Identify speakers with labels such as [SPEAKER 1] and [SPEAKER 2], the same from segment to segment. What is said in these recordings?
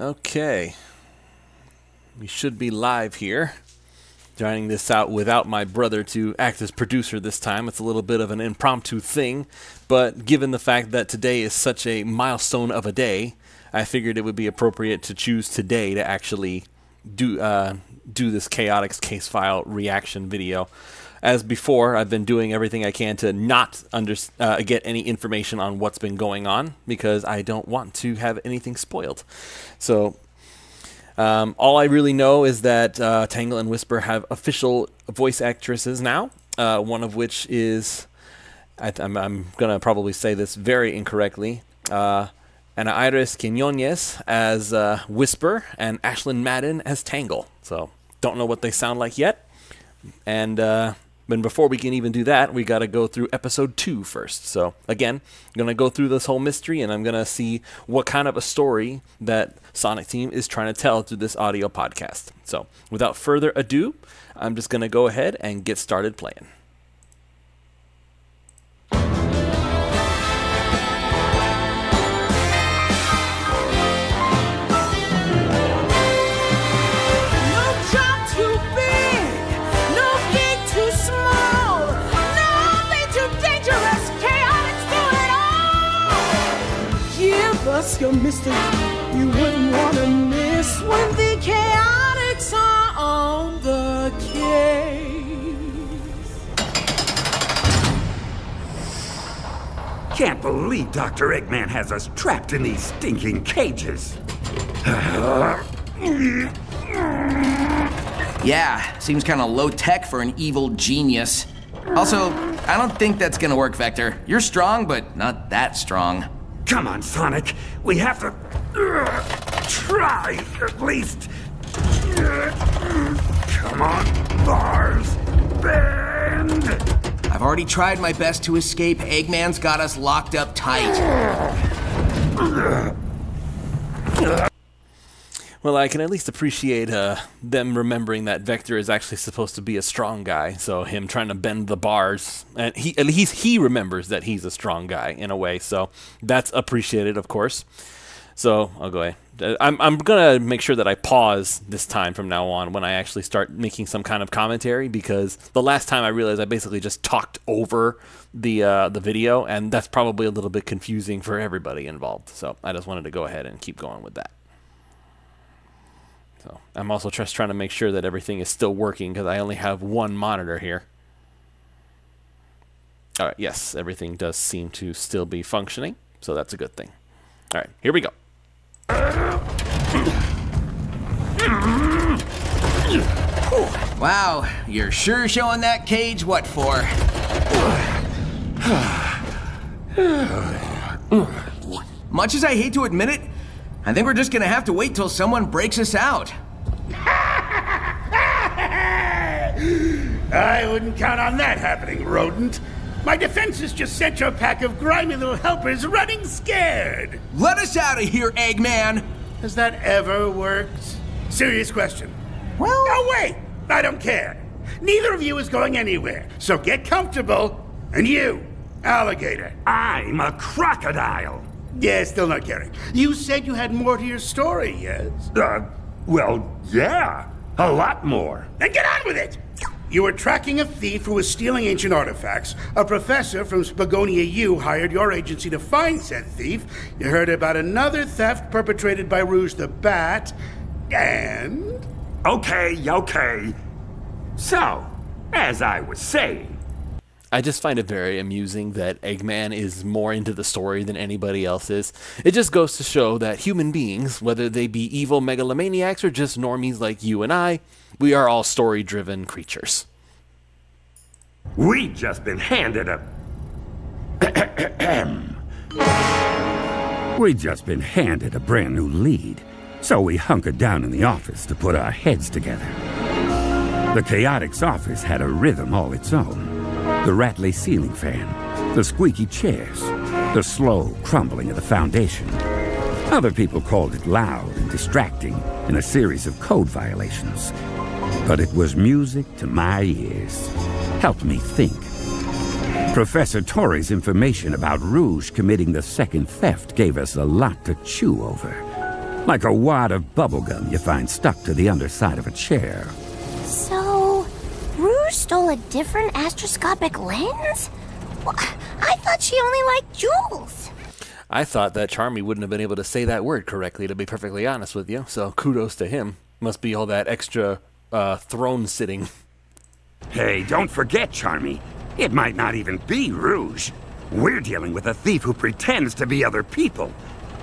[SPEAKER 1] Okay. We should be live here. Trying this out without my brother to act as producer this time. It's a little bit of an impromptu thing, but given the fact that today is such a milestone of a day, I figured it would be appropriate to choose today to actually do this Chaotix Casefile reaction video. As before, I've been doing everything I can to not get any information on what's been going on, because I don't want to have anything spoiled. So all I really know is that Tangle and Whisper have official voice actresses now, one of which is, I'm going to probably say this very incorrectly, Ana Iris Quiñones as Whisper and Ashlyn Madden as Tangle. So don't know what they sound like yet. And but before we can even do that, we got to go through episode 2 first. So again, I'm going to go through this whole mystery, and I'm going to see what kind of a story that Sonic Team is trying to tell through this audio podcast. So without further ado, I'm just going to go ahead and get started playing.
[SPEAKER 2] Your mystery you wouldn't want to miss when the Chaotix are on the case.
[SPEAKER 3] Can't believe Dr. Eggman has us trapped in these stinking cages.
[SPEAKER 4] Yeah, seems kind of low-tech for an evil genius. Also, I don't think that's gonna work, Vector. You're strong, but not that strong.
[SPEAKER 3] Come on, Sonic. We have to try, at least. Come on, bars. Bend.
[SPEAKER 4] I've already tried my best to escape. Eggman's got us locked up tight.
[SPEAKER 1] Well, I can at least appreciate them remembering that Vector is actually supposed to be a strong guy, so him trying to bend the bars, and at least he remembers that he's a strong guy in a way, so that's appreciated, of course. So I'll go ahead. I'm gonna make sure that I pause this time from now on when I actually start making some kind of commentary, because the last time I realized I basically just talked over the video, and that's probably a little bit confusing for everybody involved. So I just wanted to go ahead and keep going with that. So I'm also just trying to make sure that everything is still working, because I only have one monitor here. All right, yes, everything does seem to still be functioning, so that's a good thing. All right, here we go.
[SPEAKER 4] Wow, you're sure showing that cage what for. Much as I hate to admit it, I think we're just gonna have to wait till someone breaks us out.
[SPEAKER 5] I wouldn't count on that happening, rodent. My defenses just sent your pack of grimy little helpers running scared.
[SPEAKER 4] Let us out of here, Eggman!
[SPEAKER 5] Has that ever worked? Serious question.
[SPEAKER 4] Well...
[SPEAKER 5] No, wait! I don't care. Neither of you is going anywhere, so get comfortable. And you, alligator.
[SPEAKER 3] I'm a crocodile.
[SPEAKER 5] Yeah, still not caring. You said you had more to your story, yes?
[SPEAKER 3] Well, yeah. A lot more.
[SPEAKER 5] Then get on with it! You were tracking a thief who was stealing ancient artifacts. A professor from Spagonia U hired your agency to find said thief. You heard about another theft perpetrated by Rouge the Bat. And...
[SPEAKER 3] Okay. So, as I was saying...
[SPEAKER 1] I just find it very amusing that Eggman is more into the story than anybody else is. It just goes to show that human beings, whether they be evil megalomaniacs or just normies like you and I, we are all story-driven creatures.
[SPEAKER 3] We've just been handed a... We've just been handed a brand new lead, so we hunkered down in the office to put our heads together. The Chaotix office had a rhythm all its own. The rattly ceiling fan, the squeaky chairs, the slow crumbling of the foundation. Other people called it loud and distracting in a series of code violations. But it was music to my ears. Helped me think. Professor Torrey's information about Rouge committing the second theft gave us a lot to chew over. like a wad of bubblegum you find stuck to the underside of a chair.
[SPEAKER 6] So, Rouge stole a different astroscopic lens? Well, I thought she only liked jewels.
[SPEAKER 1] I thought that Charmy wouldn't have been able to say that word correctly, to be perfectly honest with you, so kudos to him. Must be all that extra throne sitting.
[SPEAKER 3] Hey, don't forget, Charmy. It might not even be Rouge. We're dealing with a thief who pretends to be other people.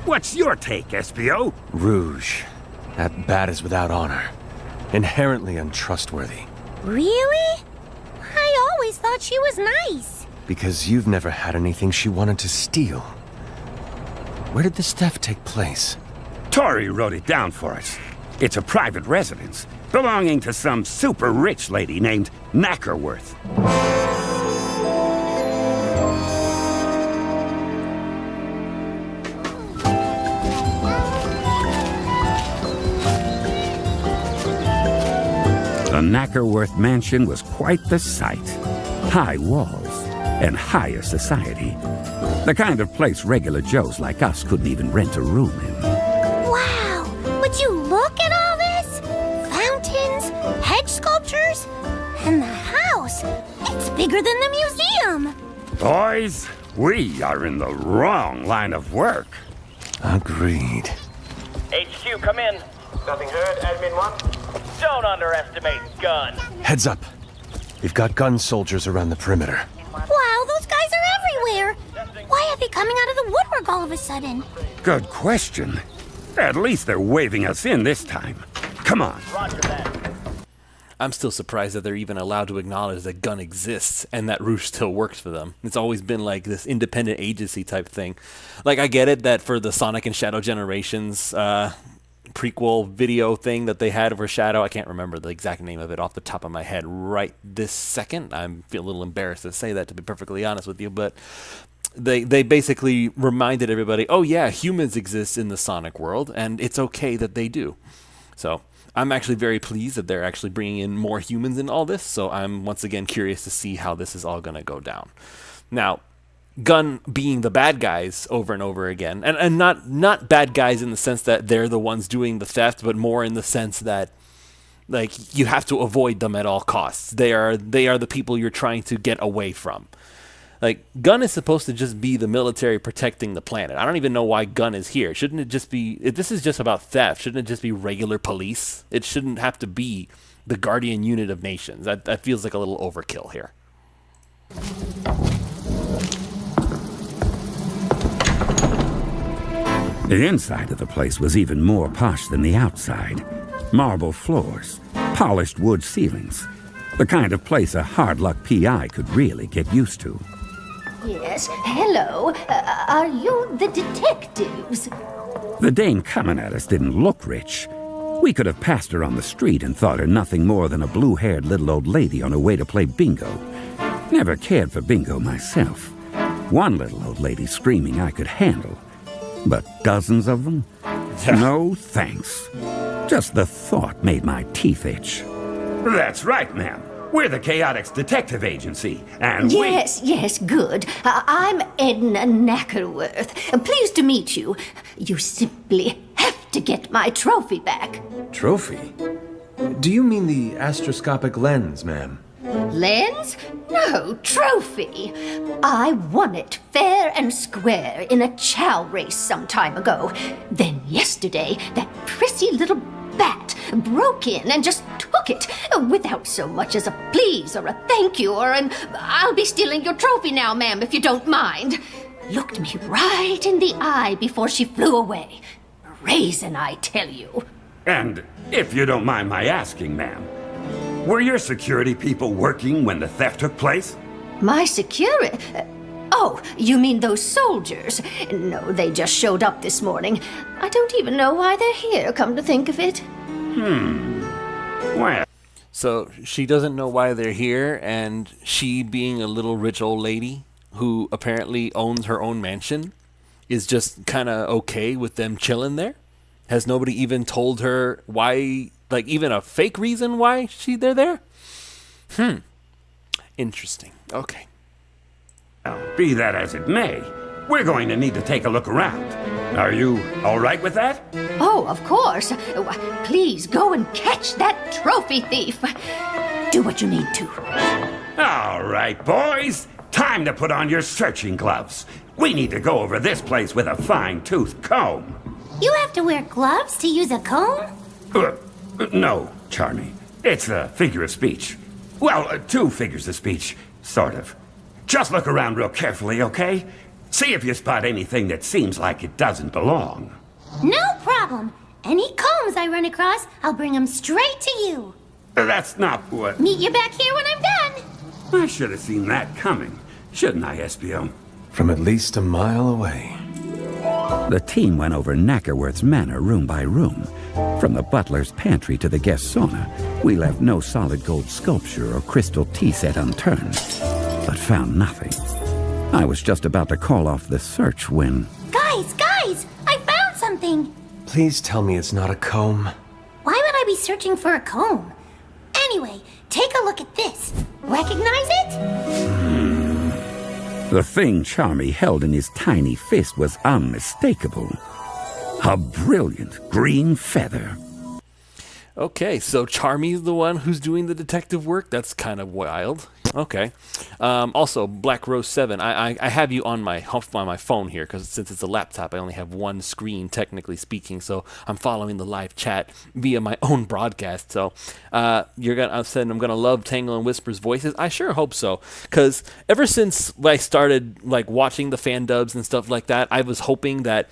[SPEAKER 3] What's your take, SBO?
[SPEAKER 7] Rouge. That bat is without honor. Inherently untrustworthy.
[SPEAKER 6] Really? I always thought she was nice.
[SPEAKER 7] Because you've never had anything she wanted to steal. Where did this theft take place?
[SPEAKER 3] Tori wrote it down for us. It's a private residence, belonging to some super rich lady named Knackerworth. The Knackerworth mansion was quite the sight. High walls and higher society. The kind of place regular Joes like us couldn't even rent a room in.
[SPEAKER 6] Wow, would you look at all this? Fountains, hedge sculptures, and the house. It's bigger than the museum.
[SPEAKER 3] Boys, we are in the wrong line of work.
[SPEAKER 7] Agreed.
[SPEAKER 8] HQ, come in. Nothing heard, Admin 1? Don't underestimate Gun.
[SPEAKER 7] Heads up. We've got gun soldiers around the perimeter.
[SPEAKER 6] Wow, those guys are everywhere. Why are they coming out of the woodwork all of a sudden?
[SPEAKER 3] Good question. At least they're waving us in this time. Come on.
[SPEAKER 8] Roger that.
[SPEAKER 1] I'm still surprised that they're even allowed to acknowledge that Gun exists and that Rouge still works for them. It's always been like this independent agency type thing. Like, I get it that for the Sonic and Shadow Generations prequel video thing that they had for Shadow, I can't remember the exact name of it off the top of my head right this second. I feel a little embarrassed to say that, to be perfectly honest with you, but they basically reminded everybody, oh yeah, humans exist in the Sonic world, and it's okay that they do. So I'm actually very pleased that they're actually bringing in more humans in all this, so I'm once again curious to see how this is all going to go down. Now, Gun being the bad guys over and over again, and not bad guys in the sense that they're the ones doing the theft, but more in the sense that, like, you have to avoid them at all costs. They are the people you're trying to get away from. Like, Gun is supposed to just be the military protecting the planet. I don't even know why Gun is here. Shouldn't it just be, if this is just about theft, shouldn't it just be regular police? It shouldn't have to be the guardian unit of nations. That feels like a little overkill here.
[SPEAKER 3] The inside of the place was even more posh than the outside. Marble floors, polished wood ceilings. The kind of place a hard-luck PI could really get used to.
[SPEAKER 9] Yes, hello. Are you the detectives?
[SPEAKER 3] The dame coming at us didn't look rich. We could have passed her on the street and thought her nothing more than a blue-haired little old lady on her way to play bingo. Never cared for bingo myself. One little old lady screaming I could handle. But dozens of them? No thanks. Just the thought made my teeth itch. That's right, ma'am. We're the Chaotix Detective Agency, and
[SPEAKER 9] Yes, good. I'm Edna Knackerworth. Pleased to meet you. You simply have to get my trophy back.
[SPEAKER 7] Trophy? Do you mean the astroscopic lens, ma'am?
[SPEAKER 9] Lens? No, trophy. I won it fair and square in a chow race some time ago. Then yesterday, that prissy little bat broke in and just took it without so much as a please or a thank you or an I'll be stealing your trophy now, ma'am, if you don't mind. Looked me right in the eye before she flew away. Brazen, I tell you.
[SPEAKER 3] And if you don't mind my asking, ma'am, were your security people working when the theft took place?
[SPEAKER 9] My security? Oh, you mean those soldiers? No, they just showed up this morning. I don't even know why they're here, come to think of it.
[SPEAKER 3] Well,
[SPEAKER 1] So she doesn't know why they're here, and she, being a little rich old lady who apparently owns her own mansion, is just kind of okay with them chilling there? Has nobody even told her why, like even a fake reason why they're there? Interesting. Okay.
[SPEAKER 3] be that as it may, we're going to need to take a look around. Are you all right with that?
[SPEAKER 9] Oh, of course. Please go and catch that trophy thief. Do what you need to.
[SPEAKER 3] All right, boys. Time to put on your searching gloves. We need to go over this place with a fine-tooth comb.
[SPEAKER 6] You have to wear gloves to use a comb?
[SPEAKER 3] No, Charmy. It's a figure of speech. Well, two figures of speech, sort of. Just look around real carefully, okay? See if you spot anything that seems like it doesn't belong.
[SPEAKER 6] No problem. Any combs I run across, I'll bring them straight to you.
[SPEAKER 3] That's not what...
[SPEAKER 6] Meet you back here when I'm done.
[SPEAKER 3] I should have seen that coming, shouldn't I, Espio?
[SPEAKER 7] From at least a mile away.
[SPEAKER 3] The team went over Knackerworth's manor room by room. From the butler's pantry to the guest sauna, we left no solid gold sculpture or crystal tea set unturned, but found nothing. I was just about to call off the search when...
[SPEAKER 6] Guys, I found something.
[SPEAKER 7] Please tell me it's not a comb.
[SPEAKER 6] Why would I be searching for a comb? Anyway, take a look at this. Recognize it?
[SPEAKER 3] The thing Charmy held in his tiny fist was unmistakable. A brilliant green feather.
[SPEAKER 1] Okay, so Charmy's the one who's doing the detective work? That's kind of wild. Okay. Also, Black Rose 7, I have you on my phone here, because since it's a laptop, I only have one screen, technically speaking, so I'm following the live chat via my own broadcast. So I'm gonna love Tangle and Whisper's voices. I sure hope so, because ever since I started watching the fan dubs and stuff like that, I was hoping that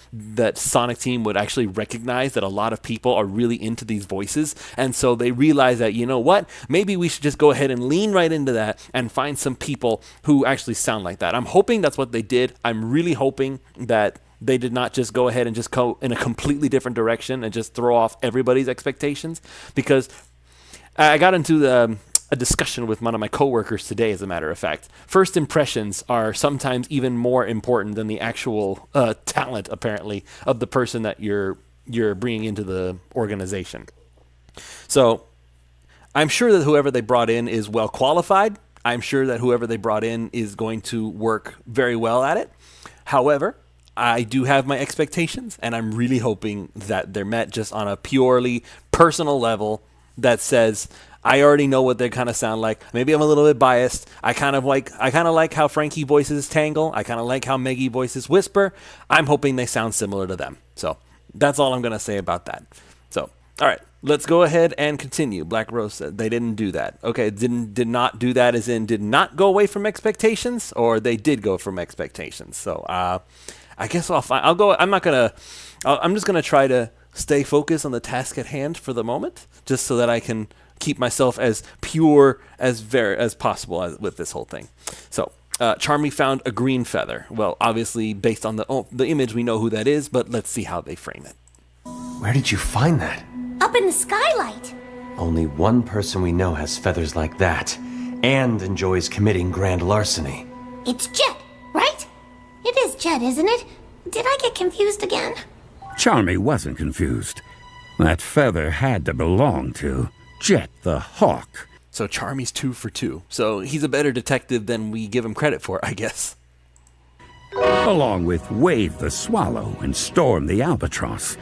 [SPEAKER 1] Sonic Team would actually recognize that a lot of people are really into these voices, and so they realize that, you know what, maybe we should just go ahead and lean right into that and find some people who actually sound like that. I'm hoping that's what they did. I'm really hoping that they did not just go ahead and just go in a completely different direction and just throw off everybody's expectations, because I got into a discussion with one of my coworkers today, as a matter of fact. First impressions are sometimes even more important than the actual talent, apparently, of the person that you're bringing into the organization. So I'm sure that whoever they brought in is well qualified. I'm sure that whoever they brought in is going to work very well at it. However, I do have my expectations, and I'm really hoping that they're met just on a purely personal level that says, I already know what they kind of sound like. Maybe I'm a little bit biased. I kind of like how Frankie voices Tangle. I kind of like how Meggie voices Whisper. I'm hoping they sound similar to them. So that's all I'm going to say about that. So, all right. Let's go ahead and continue. Black Rose said they didn't do that. Okay, did not do that as in did not go away from expectations, or they did go from expectations. So I guess I'll go. I'm just gonna try to stay focused on the task at hand for the moment, just so that I can keep myself as pure as possible with this whole thing. So Charmy found a green feather. Well, obviously based on the image, we know who that is, but let's see how they frame it.
[SPEAKER 7] Where did you find that?
[SPEAKER 6] Up in the skylight.
[SPEAKER 7] Only one person we know has feathers like that, and enjoys committing grand larceny.
[SPEAKER 6] It's Jet, right? It is Jet, isn't it? Did I get confused again?
[SPEAKER 3] Charmy wasn't confused. That feather had to belong to Jet the Hawk.
[SPEAKER 1] So Charmy's 2 for 2. So he's a better detective than we give him credit for, I guess.
[SPEAKER 3] Along with Wave the Swallow and Storm the Albatross,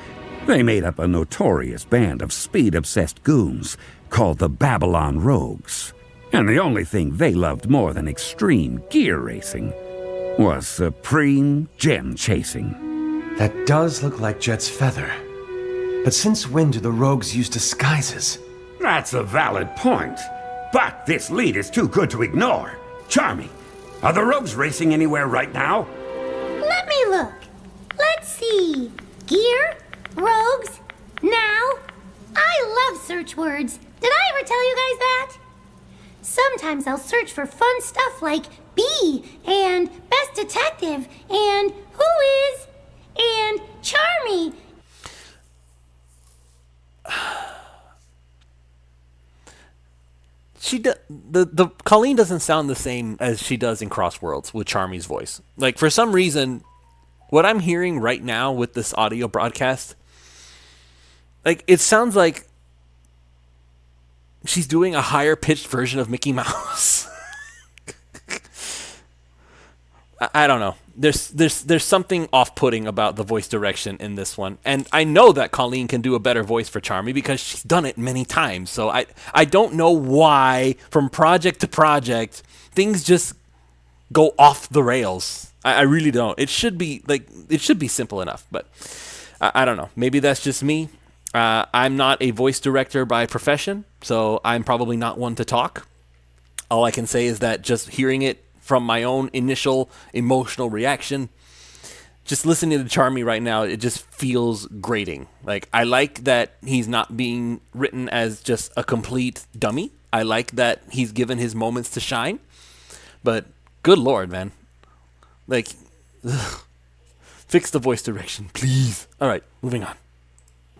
[SPEAKER 3] they made up a notorious band of speed-obsessed goons called the Babylon Rogues. And the only thing they loved more than extreme gear racing was supreme gem chasing.
[SPEAKER 7] That does look like Jet's feather. But since when do the rogues use disguises?
[SPEAKER 3] That's a valid point. But this lead is too good to ignore. Charmy, are the rogues racing anywhere right now?
[SPEAKER 6] Let me look. Let's see. Gear? Rogues? Now? I love search words. Did I ever tell you guys that? Sometimes I'll search for fun stuff like B and Best Detective and Who Is and Charmy.
[SPEAKER 1] The Colleen doesn't sound the same as she does in Crossworlds with Charmy's voice. Like, for some reason, what I'm hearing right now with this audio broadcast, like, it sounds like she's doing a higher pitched version of Mickey Mouse. I don't know. There's something off-putting about the voice direction in this one, and I know that Colleen can do a better voice for Charmy because she's done it many times. So I don't know why from project to project things just go off the rails. I really don't. It should be simple enough, but I don't know. Maybe that's just me. I'm not a voice director by profession, so I'm probably not one to talk. All I can say is that just hearing it from my own initial emotional reaction, just listening to Charmy right now, it just feels grating. Like, I like that he's not being written as just a complete dummy. I like that he's given his moments to shine. But good Lord, man. Like, ugh. Fix the voice direction, please. All right, moving on.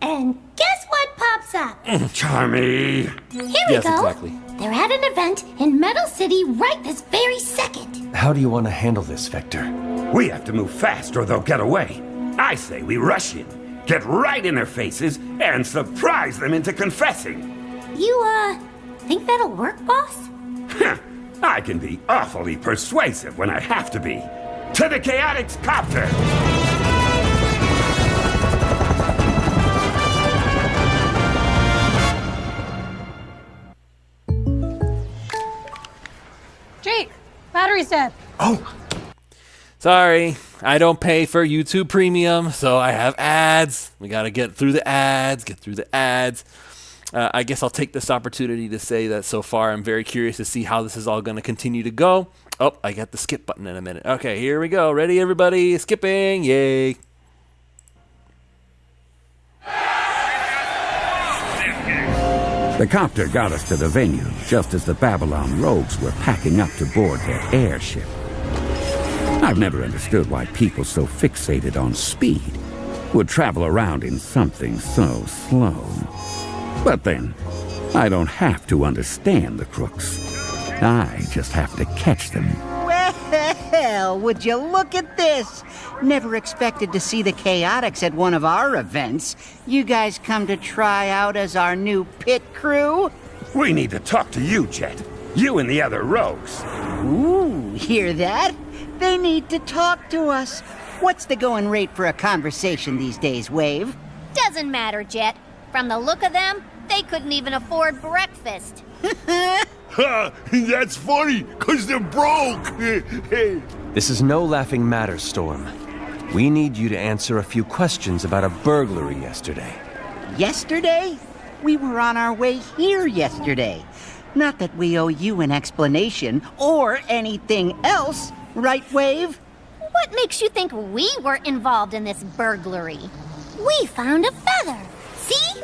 [SPEAKER 6] And guess what pops up?
[SPEAKER 3] Charmy!
[SPEAKER 6] Here we
[SPEAKER 1] Yes,
[SPEAKER 6] go.
[SPEAKER 1] exactly.
[SPEAKER 6] They're at an event in Metal City right this very second.
[SPEAKER 7] How do you want to handle this, Vector?
[SPEAKER 3] We have to move fast or they'll get away. I say we rush in, get right in their faces, and surprise them into confessing.
[SPEAKER 6] You, think that'll work, boss?
[SPEAKER 3] I can be awfully persuasive when I have to be. To the Chaotix Copter!
[SPEAKER 10] Jake, battery's dead.
[SPEAKER 1] Sorry, I don't pay for YouTube Premium, so I have ads. We gotta get through the ads. I guess I'll take this opportunity to say that so far I'm very curious to see how this is all going to continue to go. Oh, I got the skip button in a minute. Okay, here we go. Ready, everybody? Skipping. Yay.
[SPEAKER 3] The copter got us to the venue just as the Babylon rogues were packing up to board their airship. I've never understood why people so fixated on speed would travel around in something so slow. But then, I don't have to understand the crooks. I just have to catch them.
[SPEAKER 11] Well, would you look at this? Never expected to see the Chaotix at one of our events. You guys come to try out as our new pit crew?
[SPEAKER 3] We need to talk to you, Jet. You and the other rogues.
[SPEAKER 11] Ooh, hear that? They need to talk to us. What's the going rate for a conversation these days, Wave?
[SPEAKER 9] Doesn't matter, Jet. From the look of them, they couldn't even afford breakfast.
[SPEAKER 12] Ha! That's funny, 'cause they're broke!
[SPEAKER 7] This is no laughing matter, Storm. We need you to answer a few questions about a burglary yesterday.
[SPEAKER 11] Yesterday? We were on our way here yesterday. Not that we owe you an explanation or anything else, right, Wave?
[SPEAKER 9] What makes you think we were involved in this burglary?
[SPEAKER 6] We found a feather. See?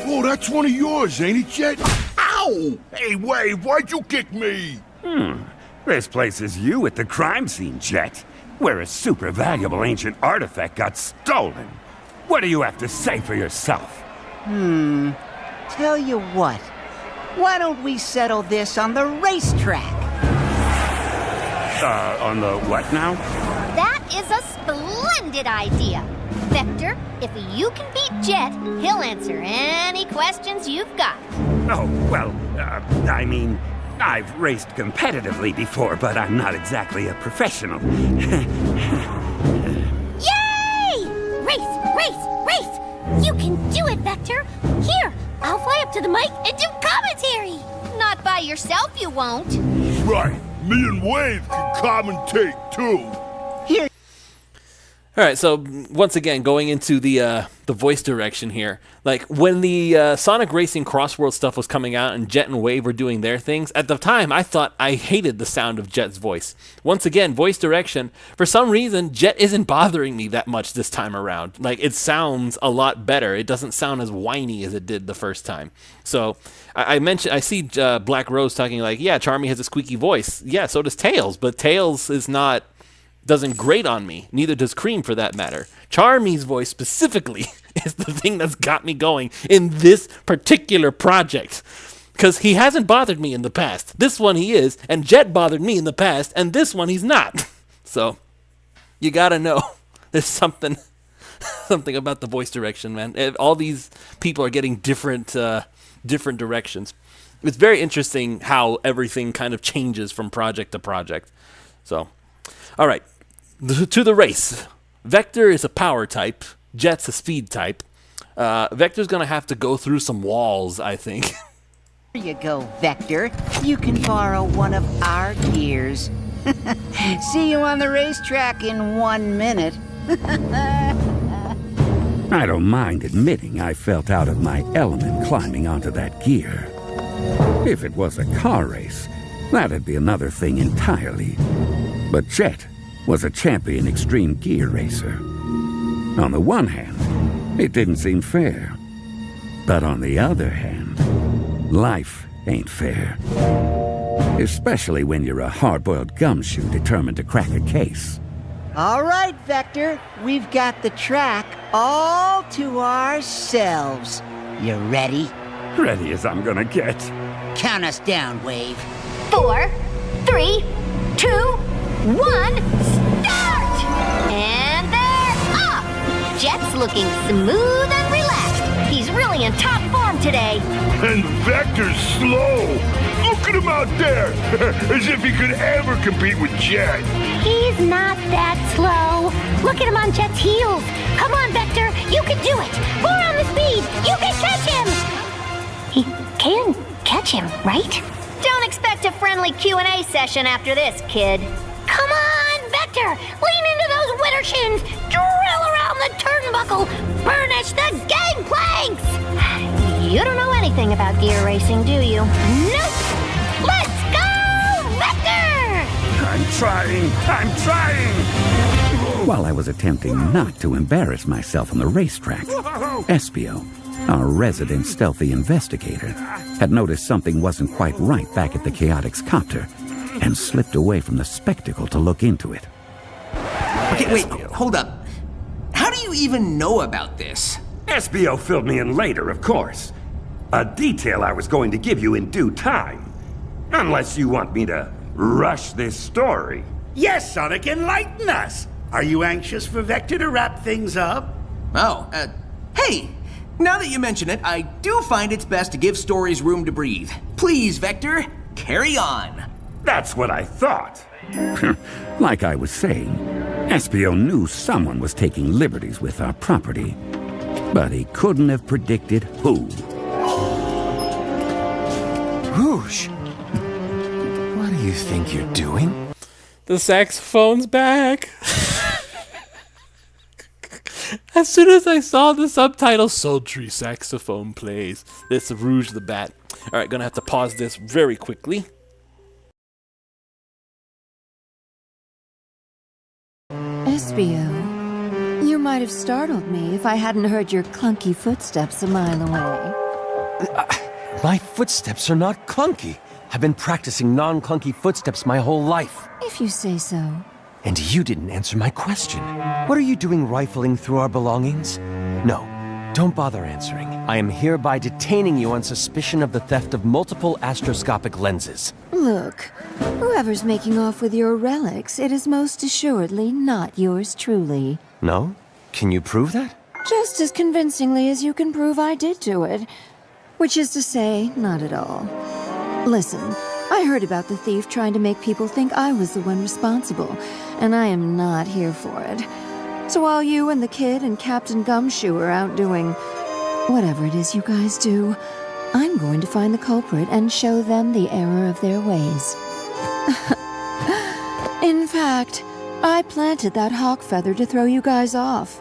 [SPEAKER 12] Oh, that's one of yours, ain't it, Jet? Ow! Hey, Wave, why'd you kick me?
[SPEAKER 3] This place is you at the crime scene, Jet, where a super valuable ancient artifact got stolen. What do you have to say for yourself?
[SPEAKER 11] Tell you what. Why don't we settle this on the racetrack?
[SPEAKER 3] On the what now?
[SPEAKER 9] That is a splendid idea. Vector, if you can beat Jet, he'll answer any questions you've got.
[SPEAKER 3] Oh, well, I mean, I've raced competitively before, but I'm not exactly a professional.
[SPEAKER 6] Yay! Race! You can do it, Vector. Here, I'll fly up to the mic and do commentary.
[SPEAKER 9] Not by yourself, you won't.
[SPEAKER 12] Right, me and Wave can commentate, too.
[SPEAKER 11] Here.
[SPEAKER 1] All right, so once again, going into the voice direction here, like when the Sonic Racing Crossworld stuff was coming out and Jet and Wave were doing their things, at the time I thought I hated the sound of Jet's voice. Once again, voice direction, for some reason, Jet isn't bothering me that much this time around. Like, it sounds a lot better. It doesn't sound as whiny as it did the first time. So I see Black Rose talking like, yeah, Charmy has a squeaky voice. Yeah, so does Tails, but Tails doesn't grate on me. Neither does Cream, for that matter. Charmy's voice specifically is the thing that's got me going in this particular project. Because he hasn't bothered me in the past. This one he is, and Jet bothered me in the past, and this one he's not. So, you gotta know. There's something about the voice direction, man. All these people are getting different directions. It's very interesting how everything kind of changes from project to project. So, All right, to the race. Vector is a power type. Jet's a speed type. Vector's gonna have to go through some walls, I think.
[SPEAKER 11] Here you go, Vector. You can borrow one of our gears. See you on the racetrack in 1 minute.
[SPEAKER 3] I don't mind admitting I felt out of my element climbing onto that gear. If it was a car race, that'd be another thing entirely. But Jet was a champion extreme gear racer. On the one hand, it didn't seem fair. But on the other hand, life ain't fair. Especially when you're a hard-boiled gumshoe determined to crack a case.
[SPEAKER 11] All right, Vector. We've got the track all to ourselves. You ready?
[SPEAKER 3] Ready as I'm gonna get.
[SPEAKER 11] Count us down, Wave.
[SPEAKER 9] 4, 3, 2, 1, start! And they're off! Jet's looking smooth and relaxed. He's really in top form today.
[SPEAKER 12] And Vector's slow. Look at him out there. As if he could ever compete with Jet.
[SPEAKER 6] He's not that slow. Look at him on Jet's heels. Come on, Vector. You can do it. More on the speed. You can catch him. He can catch him, right?
[SPEAKER 9] Don't expect a friendly Q&A session after this, kid.
[SPEAKER 6] Come on, Vector. Lean into those witter shins. Drill around the turnbuckle. Burnish the gangplanks.
[SPEAKER 9] You don't know anything about gear racing, do you?
[SPEAKER 6] Nope. Let's go, Vector!
[SPEAKER 3] I'm trying! While I was attempting not to embarrass myself on the racetrack, Espio, our resident stealthy investigator, had noticed something wasn't quite right back at the Chaotix copter and slipped away from the spectacle to look into it.
[SPEAKER 4] Okay, wait, hold up. How do you even know about this?
[SPEAKER 13] Espio filled me in later, of course. A detail I was going to give you in due time. Unless you want me to rush this story.
[SPEAKER 5] Yes, Sonic, enlighten us. Are you anxious for Vector to wrap things up?
[SPEAKER 4] Oh, hey! Now that you mention it, I do find it's best to give stories room to breathe. Please, Vector, carry on.
[SPEAKER 13] That's what I thought.
[SPEAKER 3] Like I was saying, Espio knew someone was taking liberties with our property, but he couldn't have predicted who.
[SPEAKER 7] Rouge! What do you think you're doing?
[SPEAKER 1] The saxophone's back. As soon as I saw the subtitle, sultry saxophone plays. This is Rouge the Bat. Alright, gonna have to pause this very quickly.
[SPEAKER 14] Espio, you might have startled me if I hadn't heard your clunky footsteps a mile away.
[SPEAKER 7] My footsteps are not clunky. I've been practicing non-clunky footsteps my whole life.
[SPEAKER 14] If you say so.
[SPEAKER 7] And you didn't answer my question. What are you doing rifling through our belongings? No, don't bother answering. I am hereby detaining you on suspicion of the theft of multiple astroscopic lenses.
[SPEAKER 14] Look, whoever's making off with your relics, it is most assuredly not yours truly.
[SPEAKER 7] No? Can you prove that?
[SPEAKER 14] Just as convincingly as you can prove I did do it. Which is to say, not at all. Listen, I heard about the thief trying to make people think I was the one responsible, and I am not here for it. So while you and the kid and Captain Gumshoe are out doing whatever it is you guys do, I'm going to find the culprit and show them the error of their ways. In fact, I planted that hawk feather to throw you guys off,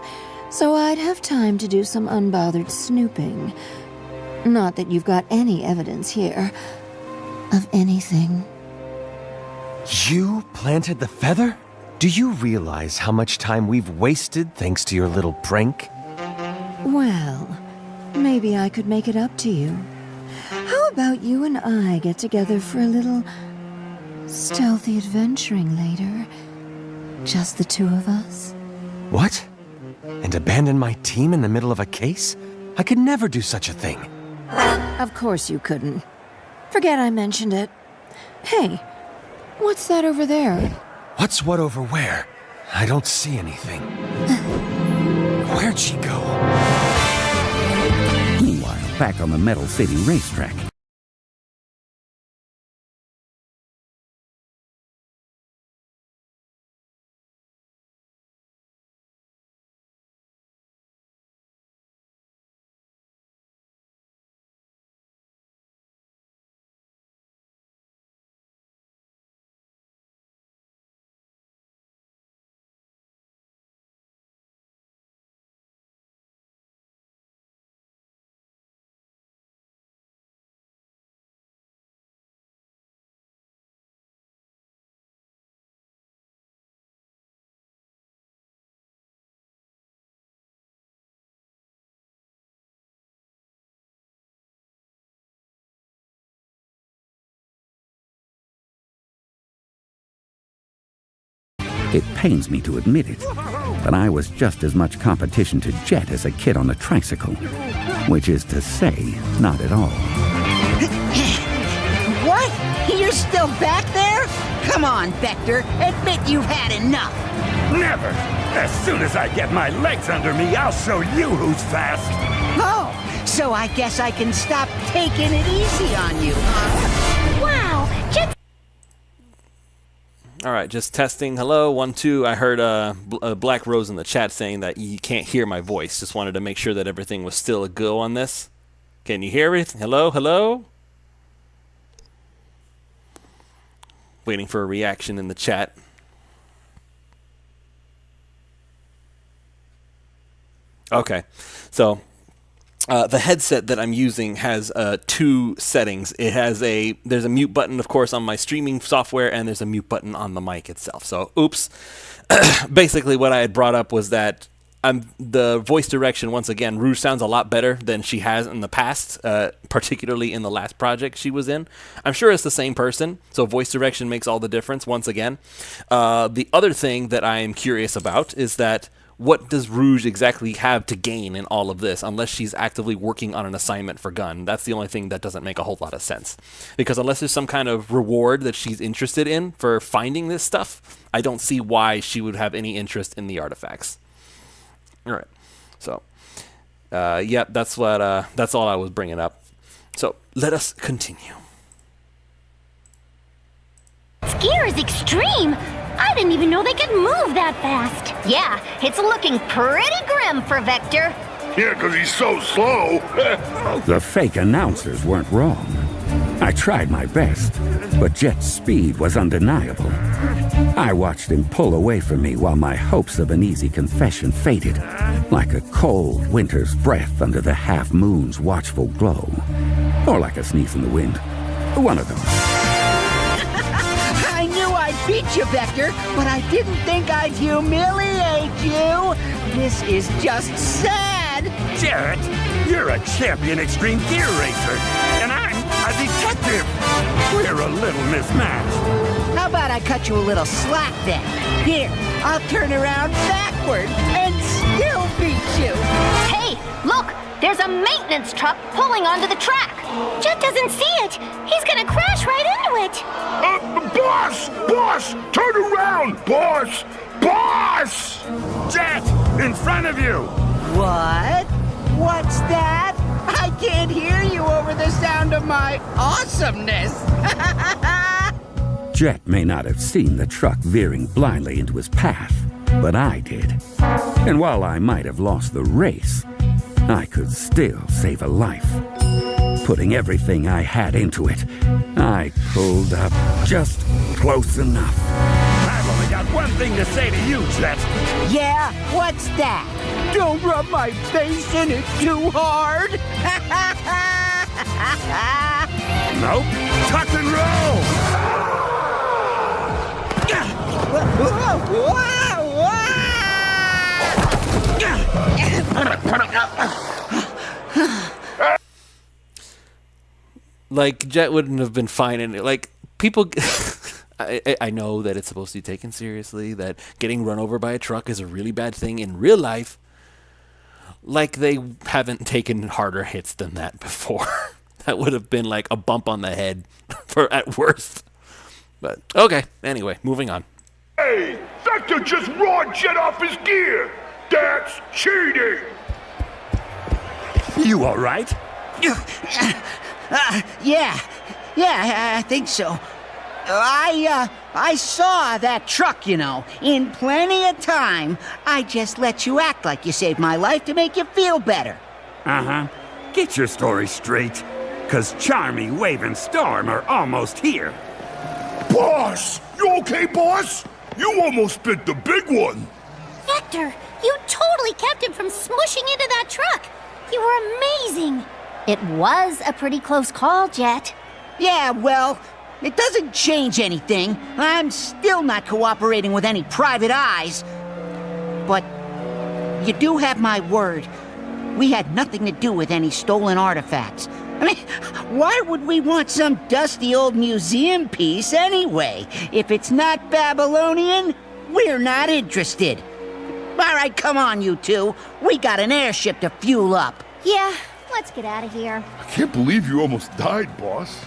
[SPEAKER 14] so I'd have time to do some unbothered snooping. Not that you've got any evidence here of anything.
[SPEAKER 7] You planted the feather? Do you realize how much time we've wasted thanks to your little prank?
[SPEAKER 14] Well, maybe I could make it up to you. How about you and I get together for a little stealthy adventuring later? Just the two of us?
[SPEAKER 7] What? And abandon my team in the middle of a case? I could never do such a thing.
[SPEAKER 14] Of course you couldn't. Forget I mentioned it. Hey, what's that over there?
[SPEAKER 7] What's what over where? I don't see anything. Where'd she go?
[SPEAKER 3] Meanwhile, back on the Metal City racetrack, It pains me to admit it, but I was just as much competition to Jet as a kid on a tricycle. Which is to say, not at all.
[SPEAKER 11] What? You're still back there? Come on, Vector. Admit you've had enough.
[SPEAKER 13] Never! As soon as I get my legs under me, I'll show you who's fast!
[SPEAKER 11] Oh, so I guess I can stop taking it easy on you, huh?
[SPEAKER 6] Wow, Jet's
[SPEAKER 1] All right, just testing. Hello, 1, 2. I heard Black Rose in the chat saying that you can't hear my voice. Just wanted to make sure that everything was still a go on this. Can you hear it? Hello, hello? Waiting for a reaction in the chat. Okay, so the headset that I'm using has 2 settings. There's a mute button, of course, on my streaming software, and there's a mute button on the mic itself. So, oops. Basically, what I had brought up was that the voice direction, once again, Rouge sounds a lot better than she has in the past, particularly in the last project she was in. I'm sure it's the same person, so voice direction makes all the difference, once again. The other thing that I am curious about is that what does Rouge exactly have to gain in all of this, unless she's actively working on an assignment for Gunn? That's the only thing that doesn't make a whole lot of sense. Because unless there's some kind of reward that she's interested in for finding this stuff, I don't see why she would have any interest in the artifacts. All right, so, yep, that's all I was bringing up. So, let us continue.
[SPEAKER 6] gear is extreme. I didn't even know they could move that fast.
[SPEAKER 9] Yeah, it's looking pretty grim for Vector.
[SPEAKER 12] Yeah, 'cause he's so slow.
[SPEAKER 3] The fake announcers weren't wrong. I tried my best, but Jet's speed was undeniable. I watched him pull away from me while my hopes of an easy confession faded, like a cold winter's breath under the half-moon's watchful glow. Or like a sneeze in the wind. One of them.
[SPEAKER 11] I knew I'd beat you, Vector, but I didn't think I'd humiliate you. This is just sad.
[SPEAKER 13] Jet, you're a champion extreme gear racer, and I'm a detective. We're a little mismatched.
[SPEAKER 11] How about I cut you a little slack then? Here, I'll turn around backward and still beat you.
[SPEAKER 9] Hey, look! There's a maintenance truck pulling onto the track.
[SPEAKER 6] Jet doesn't see it. He's gonna crash right into it.
[SPEAKER 12] Boss! Boss! Turn around! Boss! Boss!
[SPEAKER 13] Jet, in front of you!
[SPEAKER 11] What? What's that? I can't hear you over the sound of my awesomeness.
[SPEAKER 3] Jet may not have seen the truck veering blindly into his path, but I did. And while I might have lost the race, I could still save a life. Putting everything I had into it, I pulled up just close enough.
[SPEAKER 13] I've only got one thing to say to you, Jet.
[SPEAKER 11] Yeah? What's that? Don't rub my face in it too hard.
[SPEAKER 13] Nope. Tuck and roll!
[SPEAKER 1] Like, Jet wouldn't have been fine in it. Like, people... I know that it's supposed to be taken seriously, that getting run over by a truck is a really bad thing in real life. Like, they haven't taken harder hits than that before. That would have been like a bump on the head for at worst. But, okay. Anyway, moving on.
[SPEAKER 12] Hey! Vector just rawed Jet off his gear! That's cheating!
[SPEAKER 13] You all right?
[SPEAKER 11] Yeah, I think so. I saw that truck, you know, in plenty of time. I just let you act like you saved my life to make you feel better.
[SPEAKER 13] Uh-huh. Get your story straight, 'cause Charmy, Wave, and Storm are almost here.
[SPEAKER 12] Boss! You okay, boss? You almost bit the big one!
[SPEAKER 6] Vector, you totally kept him from smushing into that truck. You were amazing.
[SPEAKER 9] It was a pretty close call, Jet.
[SPEAKER 11] Yeah, well, it doesn't change anything. I'm still not cooperating with any private eyes. But you do have my word. We had nothing to do with any stolen artifacts. I mean, why would we want some dusty old museum piece anyway? If it's not Babylonian, We're not interested. All right, come on, you two. We got an airship to fuel up.
[SPEAKER 6] Yeah, let's get out of here.
[SPEAKER 12] I can't believe you almost died, boss.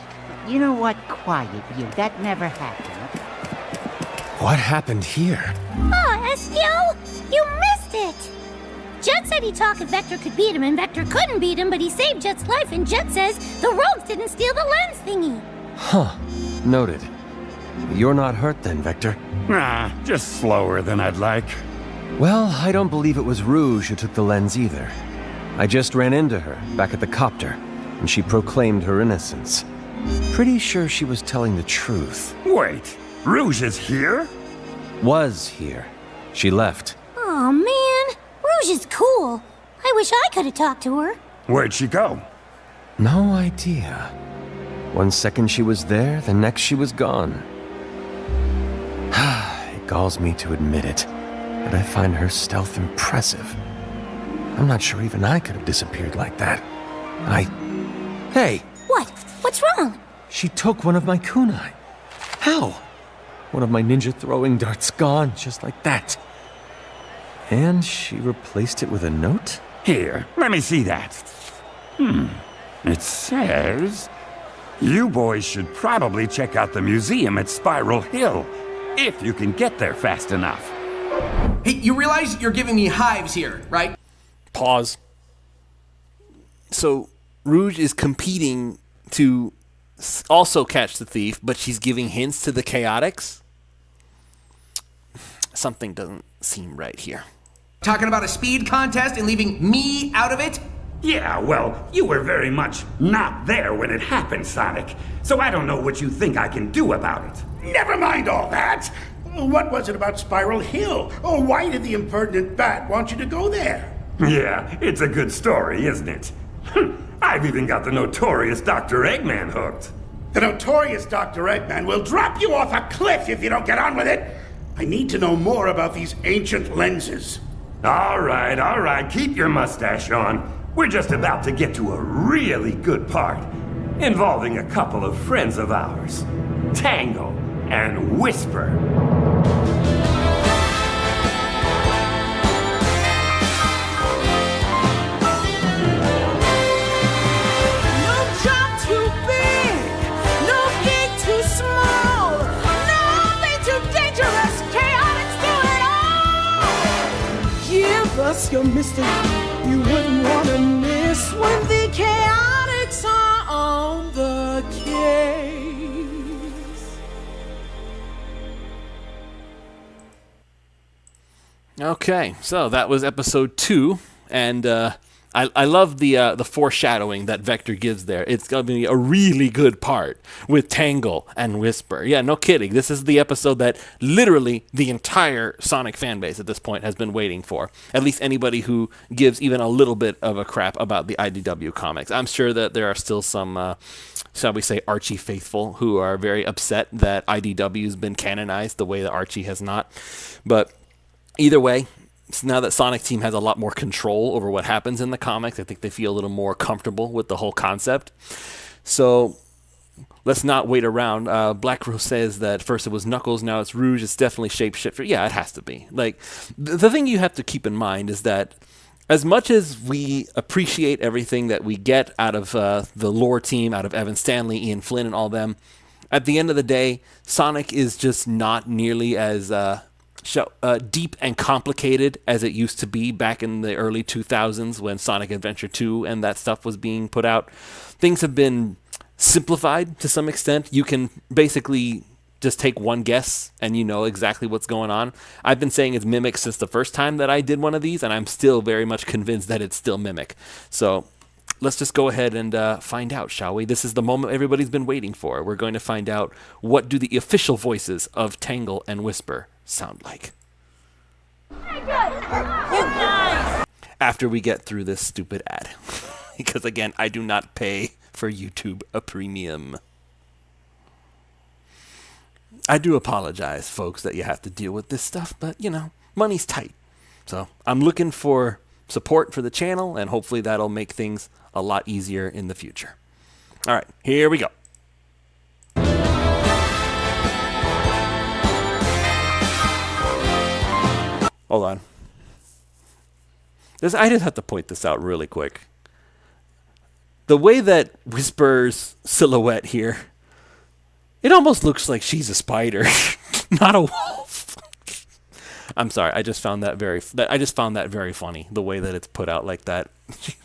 [SPEAKER 11] You know what? Quiet, you. That never happened.
[SPEAKER 7] What happened here?
[SPEAKER 6] Oh, Estio, you missed it. Jet said he talked if Vector could beat him, and Vector couldn't beat him, but he saved Jet's life, and Jet says the rogues didn't steal the lens thingy.
[SPEAKER 7] Huh. Noted. You're not hurt then, Vector?
[SPEAKER 3] Nah, just slower than I'd like.
[SPEAKER 7] Well, I don't believe it was Rouge who took the lens either. I just ran into her, back at the copter, and she proclaimed her innocence. Pretty sure she was telling the truth.
[SPEAKER 3] Wait, Rouge is here?
[SPEAKER 7] Was here. She left.
[SPEAKER 6] Oh man, Rouge is cool. I wish I could have talked to her.
[SPEAKER 3] Where'd she go?
[SPEAKER 7] No idea. One second she was there, the next she was gone. It galls me to admit it, but I find her stealth impressive. I'm not sure even I could have disappeared like that. Hey!
[SPEAKER 6] What? What's wrong?
[SPEAKER 7] She took one of my kunai. How? One of my ninja throwing darts gone, just like that. And she replaced it with a note?
[SPEAKER 3] Here, let me see that. It says, you boys should probably check out the museum at Spiral Hill, if you can get there fast enough.
[SPEAKER 4] Hey, you realize you're giving me hives here, right?
[SPEAKER 1] Pause. So, Rouge is competing to also catch the thief, but she's giving hints to the Chaotix? Something doesn't seem right here.
[SPEAKER 4] Talking about a speed contest and leaving me out of it?
[SPEAKER 3] Yeah, well, you were very much not there when it happened, Sonic. So I don't know what you think I can do about it.
[SPEAKER 5] Never mind all that. What was it about Spiral Hill? Or why did the impertinent bat want you to go there?
[SPEAKER 3] Yeah, it's a good story, isn't it? I've even got the notorious Dr. Eggman hooked.
[SPEAKER 5] The notorious Dr. Eggman will drop you off a cliff if you don't get on with it. I need to know more about these ancient lenses.
[SPEAKER 3] All right, keep your mustache on. We're just about to get to a really good part, involving a couple of friends of ours, Tangle and Whisper.
[SPEAKER 2] Us your mystery you wouldn't want to miss when the Chaotix are on the case.
[SPEAKER 1] Okay, so that was episode 2, and I love the foreshadowing that Vector gives there. It's going to be a really good part with Tangle and Whisper. Yeah, no kidding. This is the episode that literally the entire Sonic fan base at this point has been waiting for. At least anybody who gives even a little bit of a crap about the IDW comics. I'm sure that there are still some, shall we say, Archie faithful who are very upset that IDW has been canonized the way that Archie has not. But either way, so now that Sonic Team has a lot more control over what happens in the comics, I think they feel a little more comfortable with the whole concept. So let's not wait around. Black Rose says that first it was Knuckles, now it's Rouge. It's definitely shapeshifter. Yeah, it has to be. Like, the thing you have to keep in mind is that as much as we appreciate everything that we get out of the lore team, out of Evan Stanley, Ian Flynn, and all them, at the end of the day, Sonic is just not nearly as deep and complicated as it used to be back in the early 2000s when Sonic Adventure 2 and that stuff was being put out. Things have been simplified to some extent. You can basically just take one guess and you know exactly what's going on. I've been saying it's Mimic since the first time that I did one of these, and I'm still very much convinced that it's still Mimic. So let's just go ahead and find out, shall we? This is the moment everybody's been waiting for. We're going to find out what do the official voices of Tangle and Whisper sound like. After we get through this stupid ad. Because again, I do not pay for YouTube a premium. I do apologize, folks, that you have to deal with this stuff, but you know, money's tight. So I'm looking for support for the channel, and hopefully that'll make things a lot easier in the future. All right, here we go. Hold on. I just have to point this out really quick. The way that Whisper's silhouette here, it almost looks like she's a spider, not a wolf. I'm sorry. I just found that very funny. The way that it's put out like that.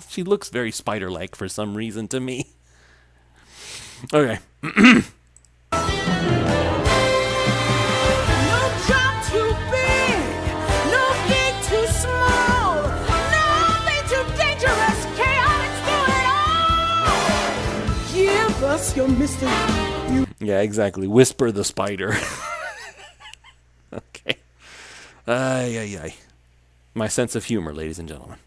[SPEAKER 1] She looks very spider-like for some reason to me. Okay.
[SPEAKER 2] No job too big, no gig too small, nothing too dangerous, chaotic through it all. Give us your mystery.
[SPEAKER 1] Yeah, exactly. Whisper the spider. Okay. Ay. My sense of humor, ladies and gentlemen.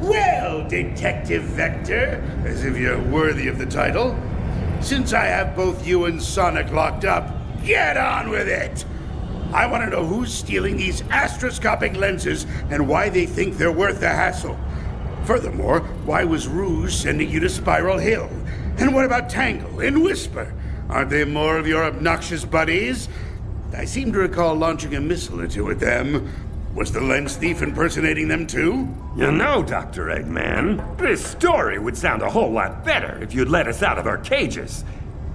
[SPEAKER 5] Well, Detective Vector, as if you're worthy of the title. Since I have both you and Sonic locked up, get on with it! I want to know who's stealing these astroscopic lenses and why they think they're worth the hassle. Furthermore, why was Rouge sending you to Spiral Hill? And what about Tangle and Whisper? Aren't they more of your obnoxious buddies? I seem to recall launching a missile or two at them. Was the lens thief impersonating them too?
[SPEAKER 13] You know, Dr. Eggman, this story would sound a whole lot better if you'd let us out of our cages.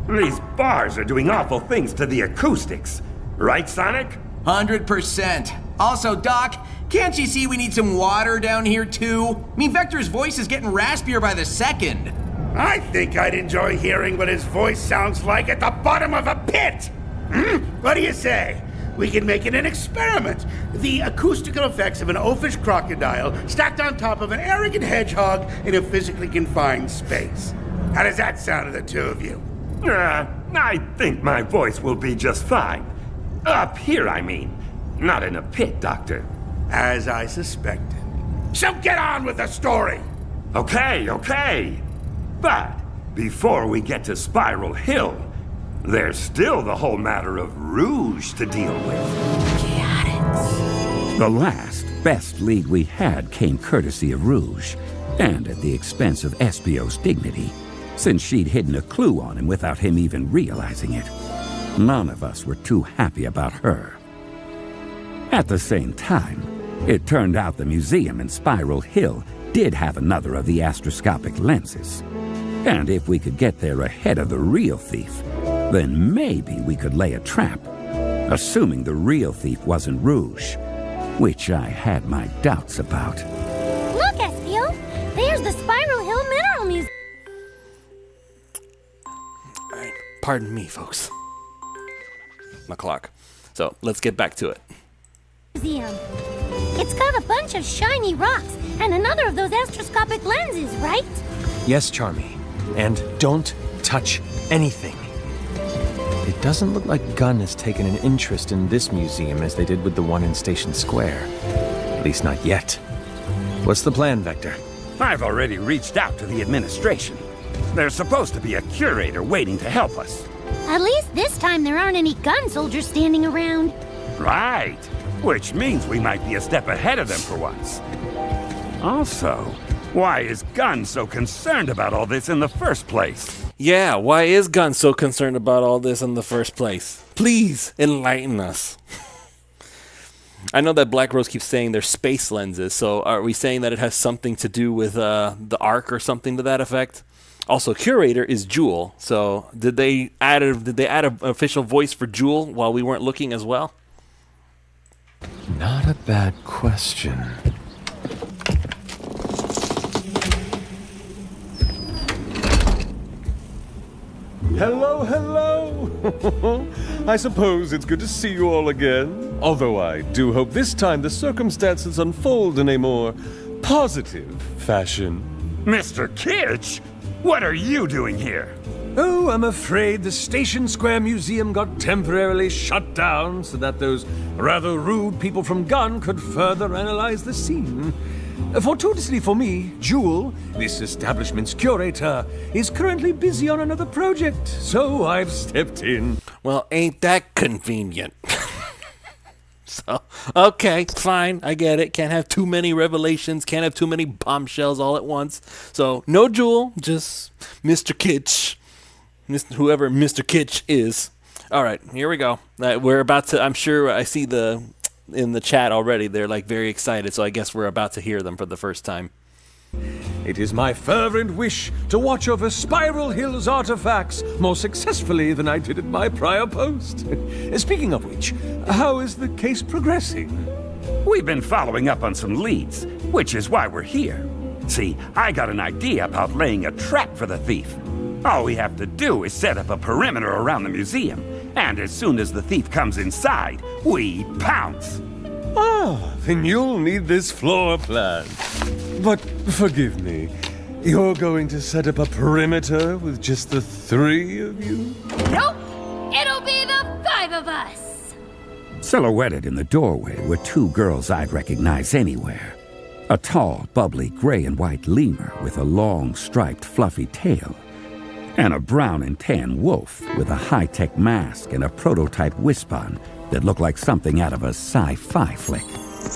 [SPEAKER 13] These bars are doing awful things to the acoustics. Right, Sonic?
[SPEAKER 4] 100%. Also, Doc, can't you see we need some water down here too? I mean, Vector's voice is getting raspier by the second.
[SPEAKER 5] I think I'd enjoy hearing what his voice sounds like at the bottom of a pit! What do you say? We can make it an experiment. The acoustical effects of an oafish crocodile stacked on top of an arrogant hedgehog in a physically confined space. How does that sound to the two of you?
[SPEAKER 13] I think my voice will be just fine. Up here, I mean. Not in a pit, Doctor.
[SPEAKER 5] As I suspected. So get on with the story!
[SPEAKER 13] Okay. But before we get to Spiral Hill, there's still the whole matter of Rouge to deal with.
[SPEAKER 3] The last, best lead we had came courtesy of Rouge, and at the expense of Espio's dignity, since she'd hidden a clue on him without him even realizing it. None of us were too happy about her. At the same time, it turned out the museum in Spiral Hill did have another of the astroscopic lenses. And if we could get there ahead of the real thief, then maybe we could lay a trap, assuming the real thief wasn't Rouge, which I had my doubts about.
[SPEAKER 6] Look, Espio! There's the Spiral Hill Mineral Museum.
[SPEAKER 1] Alright, pardon me, folks. My clock. So, let's get back to it.
[SPEAKER 6] It's got a bunch of shiny rocks and another of those astroscopic lenses, right?
[SPEAKER 7] Yes, Charmy. And don't touch anything. It doesn't look like Gunn has taken an interest in this museum as they did with the one in Station Square. At least not yet. What's the plan, Vector?
[SPEAKER 3] I've already reached out to the administration. There's supposed to be a curator waiting to help us.
[SPEAKER 6] At least this time there aren't any gun soldiers standing around.
[SPEAKER 3] Right. Which means we might be a step ahead of them for once. Also, why is Gunn so concerned about all this in the first place?
[SPEAKER 1] Yeah, why is Gunn so concerned about all this in the first place? Please enlighten us. I know that Black Rose keeps saying they're space lenses, so are we saying that it has something to do with the Ark or something to that effect? Also, curator is Jewel, so did they add an official voice for Jewel while we weren't looking as well?
[SPEAKER 7] Not a bad question.
[SPEAKER 15] Hello. I suppose it's good to see you all again. Although I do hope this time the circumstances unfold in a more positive fashion.
[SPEAKER 13] Mr. Kitsch, what are you doing here?
[SPEAKER 15] Oh, I'm afraid the Station Square Museum got temporarily shut down so that those rather rude people from Gunn could further analyze the scene. Fortuitously for me, Jewel, this establishment's curator, is currently busy on another project, so I've stepped in.
[SPEAKER 1] Well, ain't that convenient? So, okay, fine, I get it. Can't have too many revelations, can't have too many bombshells all at once. So, no Jewel, just Mr. Kitsch. Whoever Mr. Kitsch is. All right, here we go. We're about to, I'm sure I see the in the chat already. They're like very excited, so I guess we're about to hear them for the first time.
[SPEAKER 15] It is my fervent wish to watch over Spiral Hill's artifacts more successfully than I did at my prior post. Speaking of which, how is the case progressing?
[SPEAKER 3] We've been following up on some leads, which is why we're here. See, I got an idea about laying a trap for the thief. All we have to do is set up a perimeter around the museum, and as soon as the thief comes inside, we pounce.
[SPEAKER 15] Ah, then you'll need this floor plan. But forgive me, you're going to set up a perimeter with just the 3 of you?
[SPEAKER 6] Nope! It'll be the 5 of us!
[SPEAKER 3] Silhouetted in the doorway were 2 girls I'd recognize anywhere. A tall, bubbly gray and white lemur with a long, striped, fluffy tail, and a brown and tan wolf with a high-tech mask and a prototype wispon that looked like something out of a sci-fi flick.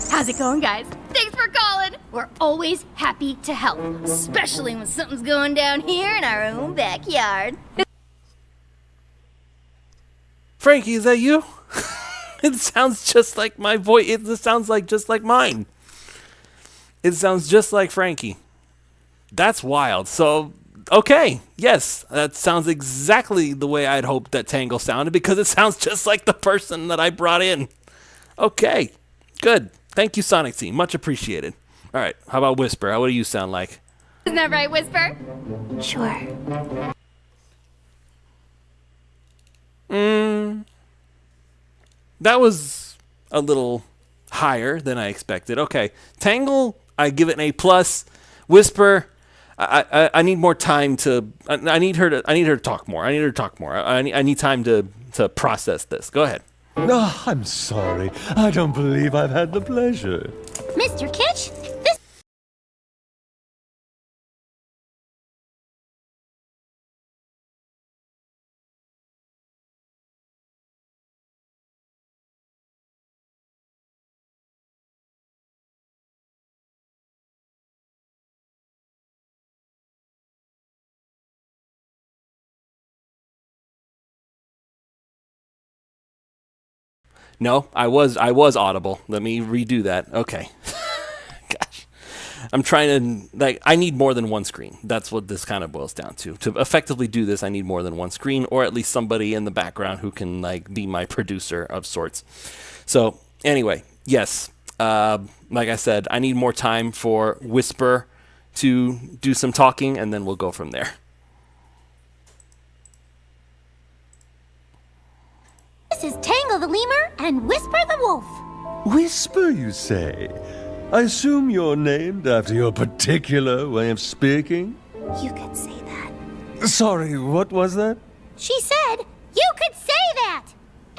[SPEAKER 6] How's it going, guys? Thanks for calling! We're always happy to help, especially when something's going down here in our own backyard.
[SPEAKER 1] Frankie, is that you? It sounds just like my voice. It sounds like just like mine. It sounds just like Frankie. That's wild. So, okay, yes, that sounds exactly the way I'd hoped that Tangle sounded, because it sounds just like the person that I brought in. Okay, good. Thank you, Sonic Team. Much appreciated. All right, how about Whisper? What do you sound like?
[SPEAKER 6] Isn't that right, Whisper? Sure.
[SPEAKER 1] That was a little higher than I expected. Okay, Tangle, I give it an A+. Whisper, I need more time to. I need her to talk more. I need time to process this. Go ahead.
[SPEAKER 15] Oh, I'm sorry. I don't believe I've had the pleasure.
[SPEAKER 6] Mr. Kitsch, this...
[SPEAKER 1] No, I was audible. Let me redo that. Okay. Gosh. I'm trying to, I need more than one screen. That's what this kind of boils down to. To effectively do this, I need more than one screen, or at least somebody in the background who can, be my producer of sorts. So, anyway, yes. Like I said, I need more time for Whisper to do some talking, and then we'll go from there.
[SPEAKER 6] This is Tangle the Lemur and Whisper the Wolf.
[SPEAKER 15] Whisper, you say? I assume you're named after your particular way of speaking?
[SPEAKER 6] You could say that.
[SPEAKER 15] Sorry, what was that?
[SPEAKER 6] She said you could say that!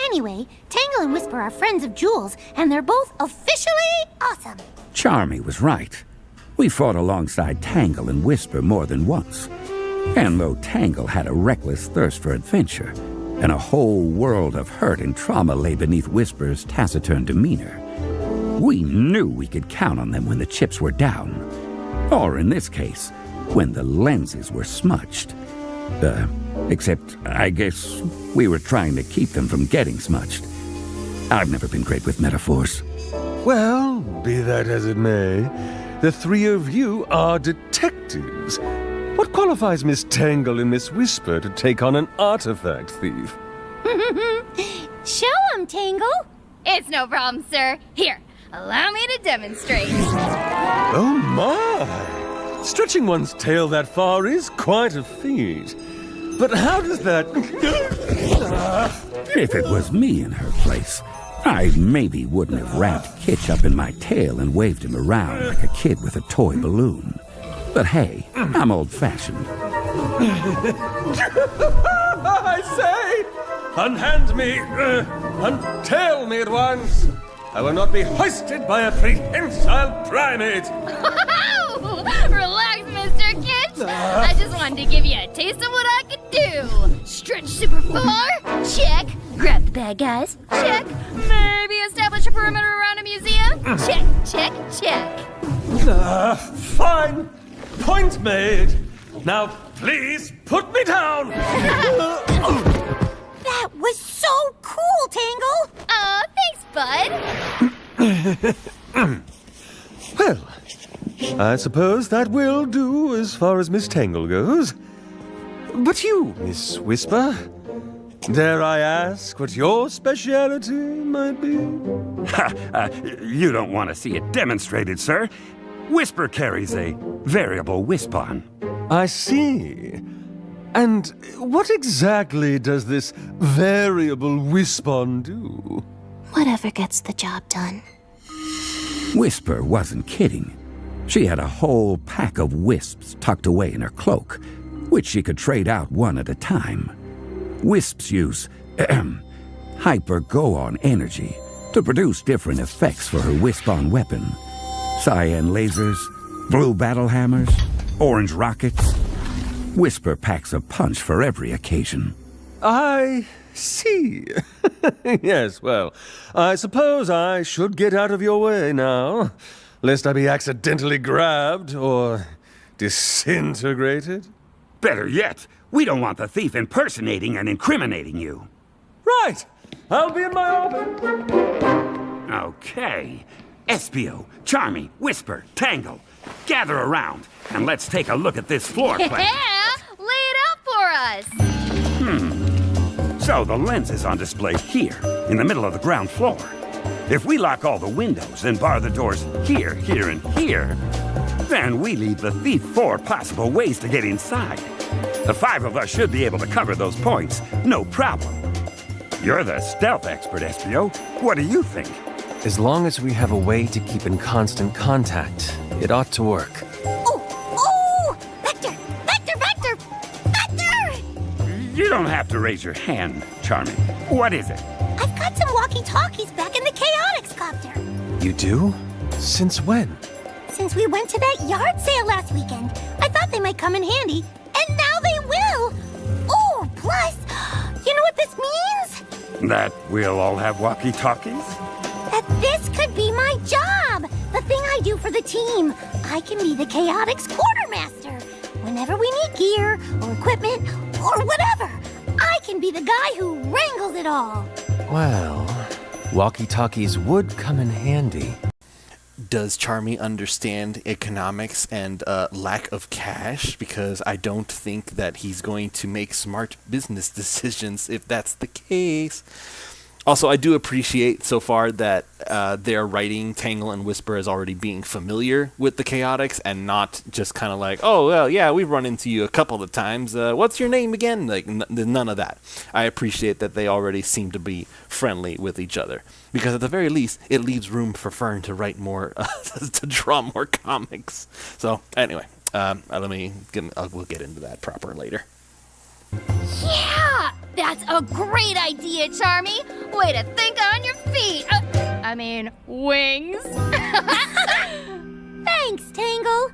[SPEAKER 6] Anyway, Tangle and Whisper are friends of Jules, and they're both officially awesome.
[SPEAKER 3] Charmy was right. We fought alongside Tangle and Whisper more than once. And though Tangle had a reckless thirst for adventure, and a whole world of hurt and trauma lay beneath Whisper's taciturn demeanor, we knew we could count on them when the chips were down. Or in this case, when the lenses were smudged. Except, I guess, we were trying to keep them from getting smudged. I've never been great with metaphors.
[SPEAKER 15] Well, be that as it may, the 3 of you are detectives. What qualifies Miss Tangle and Miss Whisper to take on an artifact thief?
[SPEAKER 6] Show 'em, Tangle. It's no problem, sir. Here, allow me to demonstrate.
[SPEAKER 15] Oh my! Stretching one's tail that far is quite a feat. But how does that...
[SPEAKER 3] If it was me in her place, I maybe wouldn't have wrapped Kitsch up in my tail and waved him around like a kid with a toy balloon. But hey, I'm old-fashioned.
[SPEAKER 15] I say! Unhand me! Untail me at once! I will not be hoisted by a prehensile primate!
[SPEAKER 6] Relax, Mr. Kitsch. I just wanted to give you a taste of what I could do. Stretch super far? Check. Grab the bad guys? Check. Maybe establish a perimeter around a museum? Check, check, check.
[SPEAKER 15] Fine. Point made. Now, please put me down.
[SPEAKER 6] That was so cool, Tangle. Thanks, bud.
[SPEAKER 15] Well, I suppose that will do as far as Miss Tangle goes. But you, Miss Whisper, dare I ask what your speciality might be?
[SPEAKER 3] You don't want to see it demonstrated, sir. Whisper carries a variable wisp-on.
[SPEAKER 15] I see. And what exactly does this variable wisp-on do?
[SPEAKER 6] Whatever gets the job done.
[SPEAKER 3] Whisper wasn't kidding. She had a whole pack of wisps tucked away in her cloak, which she could trade out one at a time. Wisps use hyper-go-on energy to produce different effects for her wisp-on weapon. Cyan lasers, blue battle hammers, orange rockets. Whisper packs a punch for every occasion.
[SPEAKER 15] I see. Yes, well, I suppose I should get out of your way now, lest I be accidentally grabbed or disintegrated.
[SPEAKER 3] Better yet, we don't want the thief impersonating and incriminating you.
[SPEAKER 15] Right! I'll be in my office.
[SPEAKER 3] Okay. Espio, Charmy, Whisper, Tangle, gather around and let's take a look at this floor plan.
[SPEAKER 16] Yeah! Lay it out for us!
[SPEAKER 3] So the lens is on display here, in the middle of the ground floor. If we lock all the windows and bar the doors here, here, and here, then we leave the thief 4 possible ways to get inside. The 5 of us should be able to cover those points, no problem. You're the stealth expert, Espio. What do you think?
[SPEAKER 7] As long as we have a way to keep in constant contact, it ought to work.
[SPEAKER 6] Oh! Vector! Vector! Vector! Vector!
[SPEAKER 3] You don't have to raise your hand, Charmy. What is it?
[SPEAKER 6] I've got some walkie-talkies back in the Chaotix copter.
[SPEAKER 7] You do? Since when?
[SPEAKER 6] Since we went to that yard sale last weekend, I thought they might come in handy, and now they will! Oh, plus, you know what this means?
[SPEAKER 3] That we'll all have walkie-talkies?
[SPEAKER 6] That this could be my job! The thing I do for the team. I can be the Chaotix quartermaster. Whenever we need gear, or equipment, or whatever, I can be the guy who wrangles it all.
[SPEAKER 7] Well, walkie-talkies would come in handy.
[SPEAKER 1] Does Charmy understand economics and lack of cash? Because I don't think that he's going to make smart business decisions if that's the case. Also, I do appreciate so far that they're writing Tangle and Whisper as already being familiar with the Chaotix and not just kind of like, oh, well, yeah, we've run into you a couple of times. What's your name again? Like, none of that. I appreciate that they already seem to be friendly with each other. Because at the very least, it leaves room for Fern to write more, to draw more comics. So, anyway, we'll get into that proper later.
[SPEAKER 16] Yeah! That's a great idea, Charmy! Way to think on your feet! Wings!
[SPEAKER 6] Thanks, Tangle.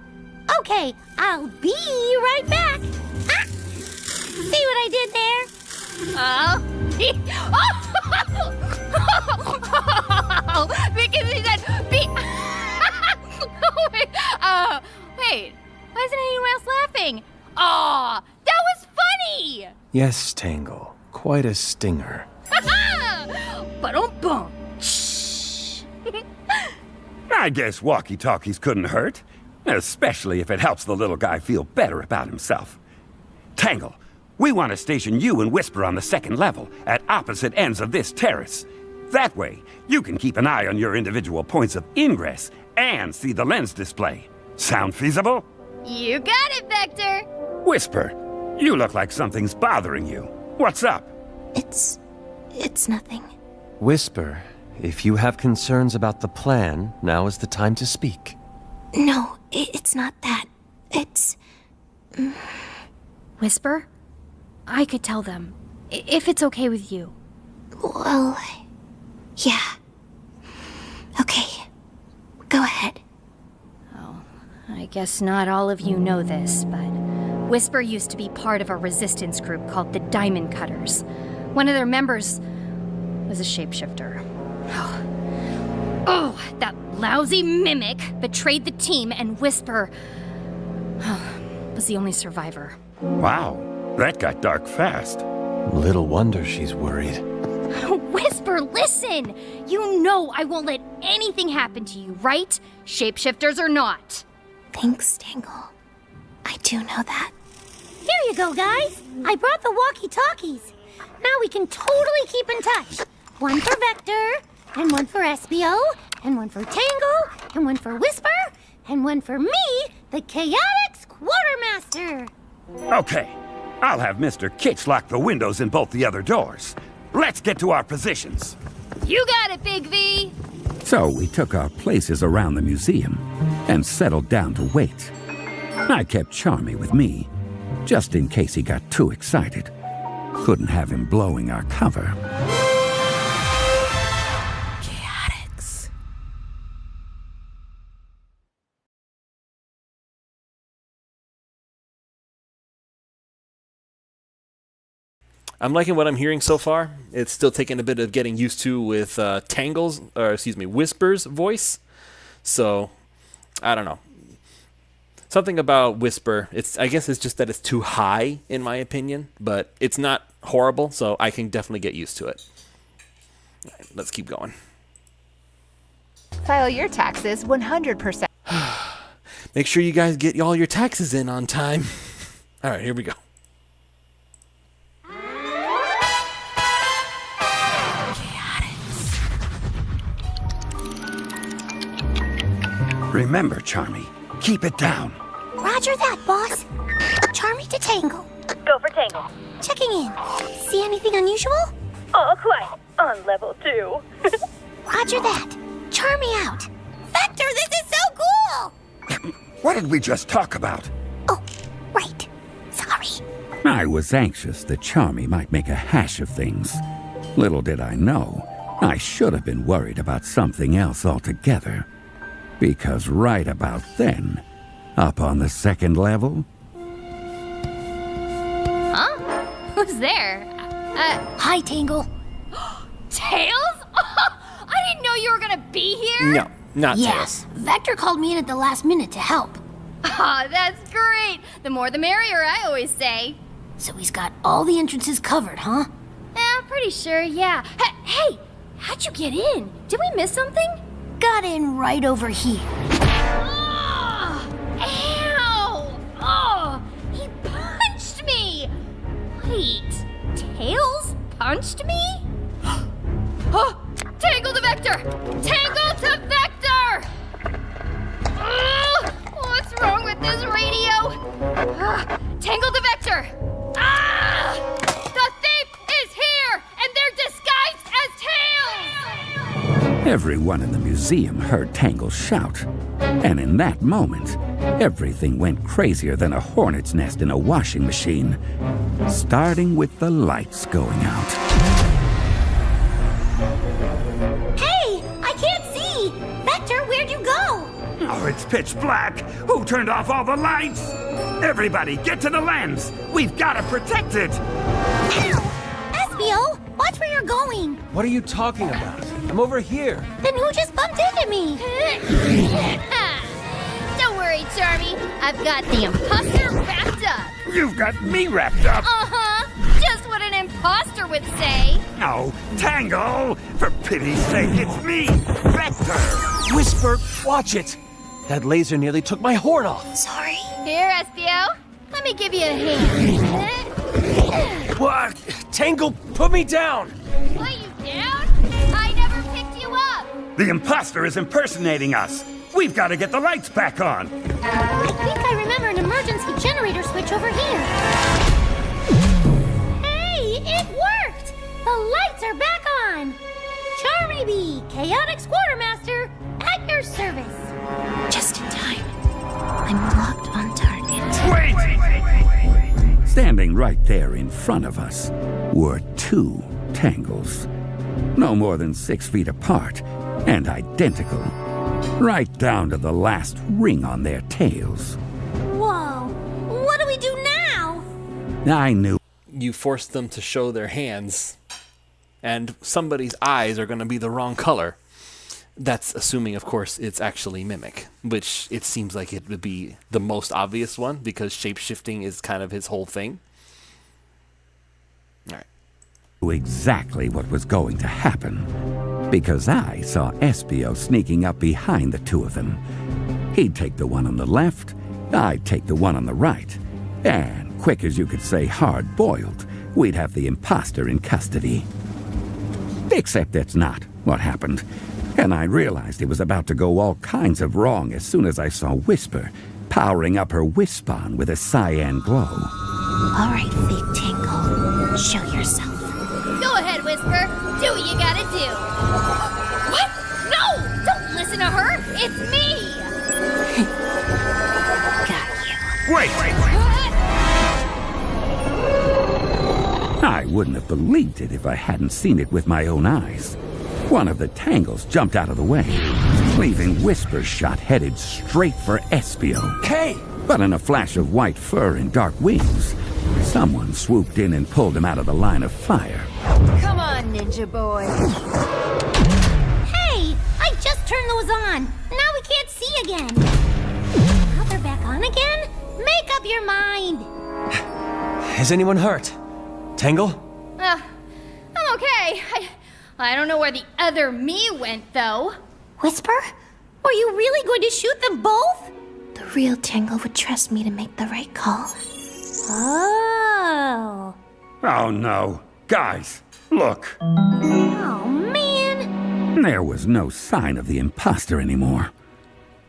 [SPEAKER 6] Okay, I'll be right back. Ah! See what I did there?
[SPEAKER 16] Because he said be... wait, why isn't anyone else laughing? Aw, that was funny!
[SPEAKER 7] Yes, Tangle. Quite a stinger.
[SPEAKER 16] Ba-dum-bum.
[SPEAKER 3] I guess walkie-talkies couldn't hurt, especially if it helps the little guy feel better about himself. Tangle, we want to station you and Whisper on the 2nd level, at opposite ends of this terrace. That way, you can keep an eye on your individual points of ingress and see the lens display. Sound feasible?
[SPEAKER 16] You got it, Vector!
[SPEAKER 3] Whisper, you look like something's bothering you. What's up?
[SPEAKER 6] It's nothing.
[SPEAKER 7] Whisper, if you have concerns about the plan, now is the time to speak.
[SPEAKER 6] No, it's not that. It's...
[SPEAKER 10] Whisper? I could tell them, if it's okay with you.
[SPEAKER 6] Well, yeah. Okay, go ahead.
[SPEAKER 10] Oh, I guess not all of you know this, but Whisper used to be part of a resistance group called the Diamond Cutters. One of their members was a shapeshifter. Oh, that lousy mimic betrayed the team, and Whisper was the only survivor.
[SPEAKER 3] Wow, that got dark fast.
[SPEAKER 7] Little wonder she's worried.
[SPEAKER 16] Whisper, listen! You know I won't let anything happen to you, right? Shapeshifters or not.
[SPEAKER 6] Thanks, Tangle. I do know that. Here you go, guys. I brought the walkie-talkies. Now we can totally keep in touch. One for Vector, and one for SBO, and one for Tangle, and one for Whisper, and one for me, the Chaotix Quartermaster.
[SPEAKER 3] Okay, I'll have Mr. Kitch lock the windows in both the other doors. Let's get to our positions.
[SPEAKER 16] You got it, Big V!
[SPEAKER 3] So we took our places around the museum and settled down to wait. I kept Charmy with me, just in case he got too excited. Couldn't have him blowing our cover.
[SPEAKER 2] Chaotix.
[SPEAKER 1] I'm liking what I'm hearing so far. It's still taking a bit of getting used to with Whisper's voice. So, I don't know. Something about Whisper, I guess it's just that it's too high, in my opinion. But it's not horrible, so I can definitely get used to it. All right, let's keep going.
[SPEAKER 17] File your taxes 100%.
[SPEAKER 1] Make sure you guys get all your taxes in on time. All right, here we go.
[SPEAKER 3] Remember, Charmy, keep it down.
[SPEAKER 6] Roger that, boss. Charmy to Tangle.
[SPEAKER 8] Go for Tangle.
[SPEAKER 6] Checking in. See anything unusual?
[SPEAKER 8] All quiet on level 2.
[SPEAKER 6] Roger that. Charmy out. Vector, this is so cool!
[SPEAKER 3] What did we just talk about?
[SPEAKER 6] Oh, right. Sorry.
[SPEAKER 3] I was anxious that Charmy might make a hash of things. Little did I know, I should have been worried about something else altogether. Because right about then, up on the second level...
[SPEAKER 16] Huh? Who's there?
[SPEAKER 6] Hi, Tangle.
[SPEAKER 16] Tails? I didn't know you were gonna be here!
[SPEAKER 1] No, not
[SPEAKER 6] Yes,
[SPEAKER 1] Tails.
[SPEAKER 6] Vector called me in at the last minute to help.
[SPEAKER 16] Aw, that's great! The more the merrier, I always say.
[SPEAKER 6] So he's got all the entrances covered, huh?
[SPEAKER 16] I'm pretty sure, yeah. Hey, how'd you get in? Did we miss something?
[SPEAKER 6] Got in right over here.
[SPEAKER 16] Ow! Oh, he punched me! Wait, Tails punched me? Oh, Tangle to Vector! Tangle to Vector! What's wrong with this radio? Tangle to Vector! Ah! The thief is here, and they're disguised as Tails!
[SPEAKER 3] Everyone in the museum heard Tangle shout. And in that moment, everything went crazier than a hornet's nest in a washing machine. Starting with the lights going out.
[SPEAKER 6] Hey, I can't see! Vector, where'd you go?
[SPEAKER 3] Oh, it's pitch black. Who turned off all the lights? Everybody, get to the lens. We've got to protect it.
[SPEAKER 6] Ow! SBO, watch where you're going.
[SPEAKER 7] What are you talking about? I'm over here.
[SPEAKER 6] Then who just bumped into me?
[SPEAKER 16] Don't worry, Charmy. I've got the imposter wrapped up.
[SPEAKER 3] You've got me wrapped up.
[SPEAKER 16] Uh-huh. Just what an imposter would say.
[SPEAKER 3] No, Tangle! For pity's sake, it's me, Vector!
[SPEAKER 7] Whisper, watch it. That laser nearly took my horn off.
[SPEAKER 6] Sorry.
[SPEAKER 16] Here, SBO. Let me give you a hand.
[SPEAKER 7] What? Tangle, put me down.
[SPEAKER 16] Put you down? I never picked you up.
[SPEAKER 3] The imposter is impersonating us. We've got to get the lights back on.
[SPEAKER 6] I think I remember an emergency generator switch over here. Hey, it worked! The lights are back on! Charmy B, Chaotix Quartermaster, at your service. Just in time. I'm locked on target.
[SPEAKER 3] Wait! Standing right there in front of us were two Tangles. No more than 6 feet apart and identical. Right down to the last ring on their tails.
[SPEAKER 6] Whoa, what do we do now?
[SPEAKER 3] I knew.
[SPEAKER 1] You forced them to show their hands, and somebody's eyes are going to be the wrong color. That's assuming, of course, it's actually Mimic, which it seems like it would be the most obvious one, because shape-shifting is kind of his whole thing. Alright.
[SPEAKER 3] exactly what was going to happen, because I saw Espio sneaking up behind the two of them. He'd take the one on the left, I'd take the one on the right, and quick as you could say hard-boiled, we'd have the imposter in custody. Except that's not what happened, and I realized it was about to go all kinds of wrong as soon as I saw Whisper powering up her Wispon with a cyan glow.
[SPEAKER 6] All right, fake Tangle. Show yourself.
[SPEAKER 16] Go ahead, Whisper. Do what you gotta do. What? No! Don't listen to her! It's me!
[SPEAKER 3] Wait! I wouldn't have believed it if I hadn't seen it with my own eyes. One of the Tangles jumped out of the way, leaving Whisper's shot headed straight for Espio.
[SPEAKER 7] Hey!
[SPEAKER 3] But in a flash of white fur and dark wings, someone swooped in and pulled him out of the line of fire.
[SPEAKER 14] Come on, ninja boy.
[SPEAKER 6] Hey! I just turned those on. Now we can't see again. Now they're back on again? Make up your mind.
[SPEAKER 7] Is anyone hurt? Tangle?
[SPEAKER 16] I'm okay. I don't know where the other me went, though.
[SPEAKER 6] Whisper? Were you really going to shoot them both? The real Tangle would trust me to make the right call. Oh.
[SPEAKER 3] Oh no. Guys, look.
[SPEAKER 6] Oh, man.
[SPEAKER 3] There was no sign of the imposter anymore.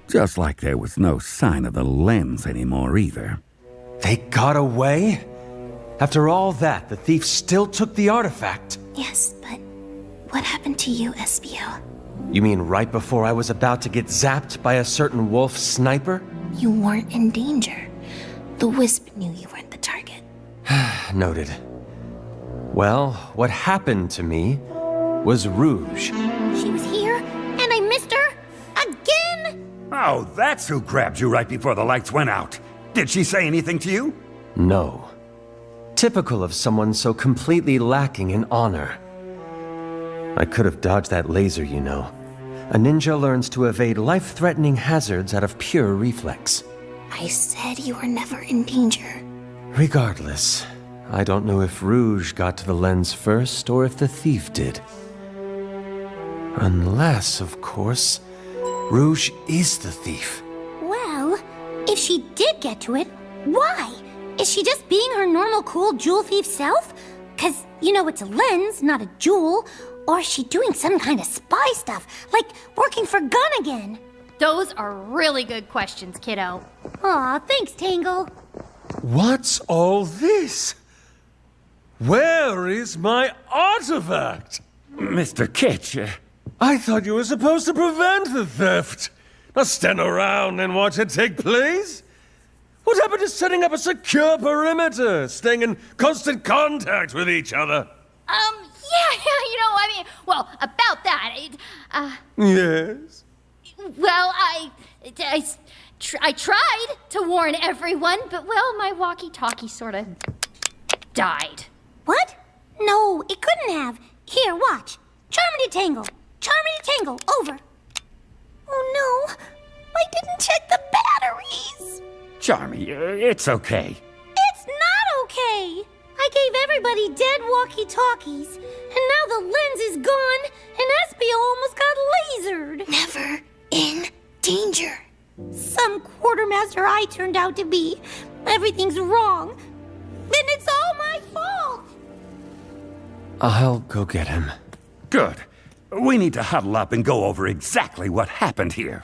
[SPEAKER 3] Just like there was no sign of the lens anymore either.
[SPEAKER 7] They got away? After all that, the thief still took the artifact.
[SPEAKER 6] Yes, but what happened to you, Espio?
[SPEAKER 7] You mean right before I was about to get zapped by a certain wolf sniper?
[SPEAKER 6] You weren't in danger. The Wisp knew you weren't the target.
[SPEAKER 7] Noted. Well, what happened to me was Rouge.
[SPEAKER 6] She was here, and I missed her again?
[SPEAKER 3] Oh, that's who grabbed you right before the lights went out. Did she say anything to you?
[SPEAKER 7] No. Typical of someone so completely lacking in honor. I could have dodged that laser, you know. A ninja learns to evade life-threatening hazards out of pure reflex.
[SPEAKER 6] I said you were never in danger.
[SPEAKER 7] Regardless, I don't know if Rouge got to the lens first or if the thief did. Unless, of course, Rouge is the thief.
[SPEAKER 6] Well, if she did get to it, why? Is she just being her normal cool jewel thief self? 'Cause, you know, it's a lens, not a jewel. Or is she doing some kind of spy stuff, like working for Gun again?
[SPEAKER 16] Those are really good questions, kiddo.
[SPEAKER 6] Aw, thanks, Tangle.
[SPEAKER 15] What's all this? Where is my artifact?
[SPEAKER 3] Mr. Kitch,
[SPEAKER 15] I thought you were supposed to prevent the theft, not stand around and watch it take place. What happened to setting up a secure perimeter, staying in constant contact with each other?
[SPEAKER 16] Well, about that,
[SPEAKER 15] Yes?
[SPEAKER 16] well, I tried to warn everyone, but, well, my walkie-talkie sort of died.
[SPEAKER 6] What? No, it couldn't have. Here, watch. Charmity Tangle. Charmity Tangle, over. Oh, no. I didn't check the batteries.
[SPEAKER 3] Charmy, it's okay.
[SPEAKER 6] It's not okay. I gave everybody dead walkie-talkies, and now the lens is gone, and Espio almost got lasered. Never in danger. Some quartermaster I turned out to be. Everything's wrong. Then it's all my fault.
[SPEAKER 7] I'll go get him.
[SPEAKER 3] Good. We need to huddle up and go over exactly what happened here.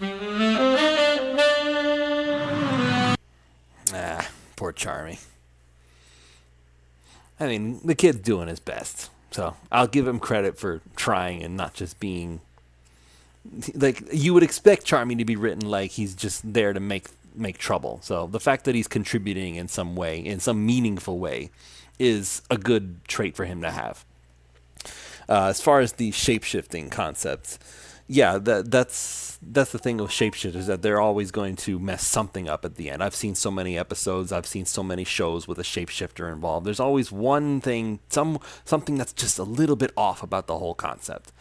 [SPEAKER 1] Poor Charmy. I mean, the kid's doing his best, so I'll give him credit for trying and not just being... Like, you would expect Charmy to be written like he's just there to make trouble. So the fact that he's contributing in some way, in some meaningful way, is a good trait for him to have. As far as the shape-shifting concepts, yeah, that's the thing with shapeshifters, that they're always going to mess something up at the end. I've seen so many episodes, I've seen so many shows with a shapeshifter involved. There's always one thing, something that's just a little bit off about the whole concept.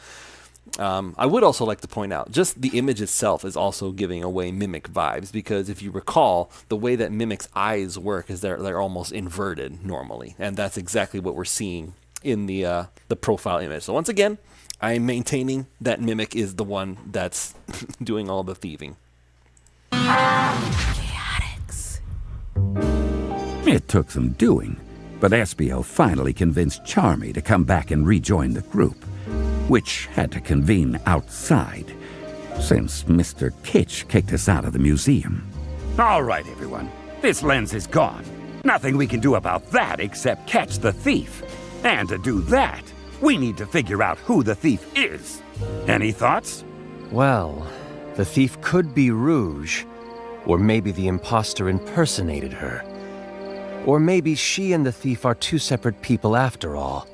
[SPEAKER 1] I would also like to point out, just the image itself is also giving away Mimic vibes, because if you recall, the way that Mimic's eyes work is they're almost inverted normally, and that's exactly what we're seeing in the profile image. So once again, I'm maintaining that Mimic is the one that's doing all the thieving.
[SPEAKER 2] Chaotix.
[SPEAKER 3] It took some doing, but Espio finally convinced Charmy to come back and rejoin the group, which had to convene outside, since Mr. Kitsch kicked us out of the museum. All right, everyone. This lens is gone. Nothing we can do about that except catch the thief. And to do that, we need to figure out who the thief is. Any thoughts?
[SPEAKER 7] Well, the thief could be Rouge, or maybe the imposter impersonated her. Or maybe she and the thief are two separate people after all.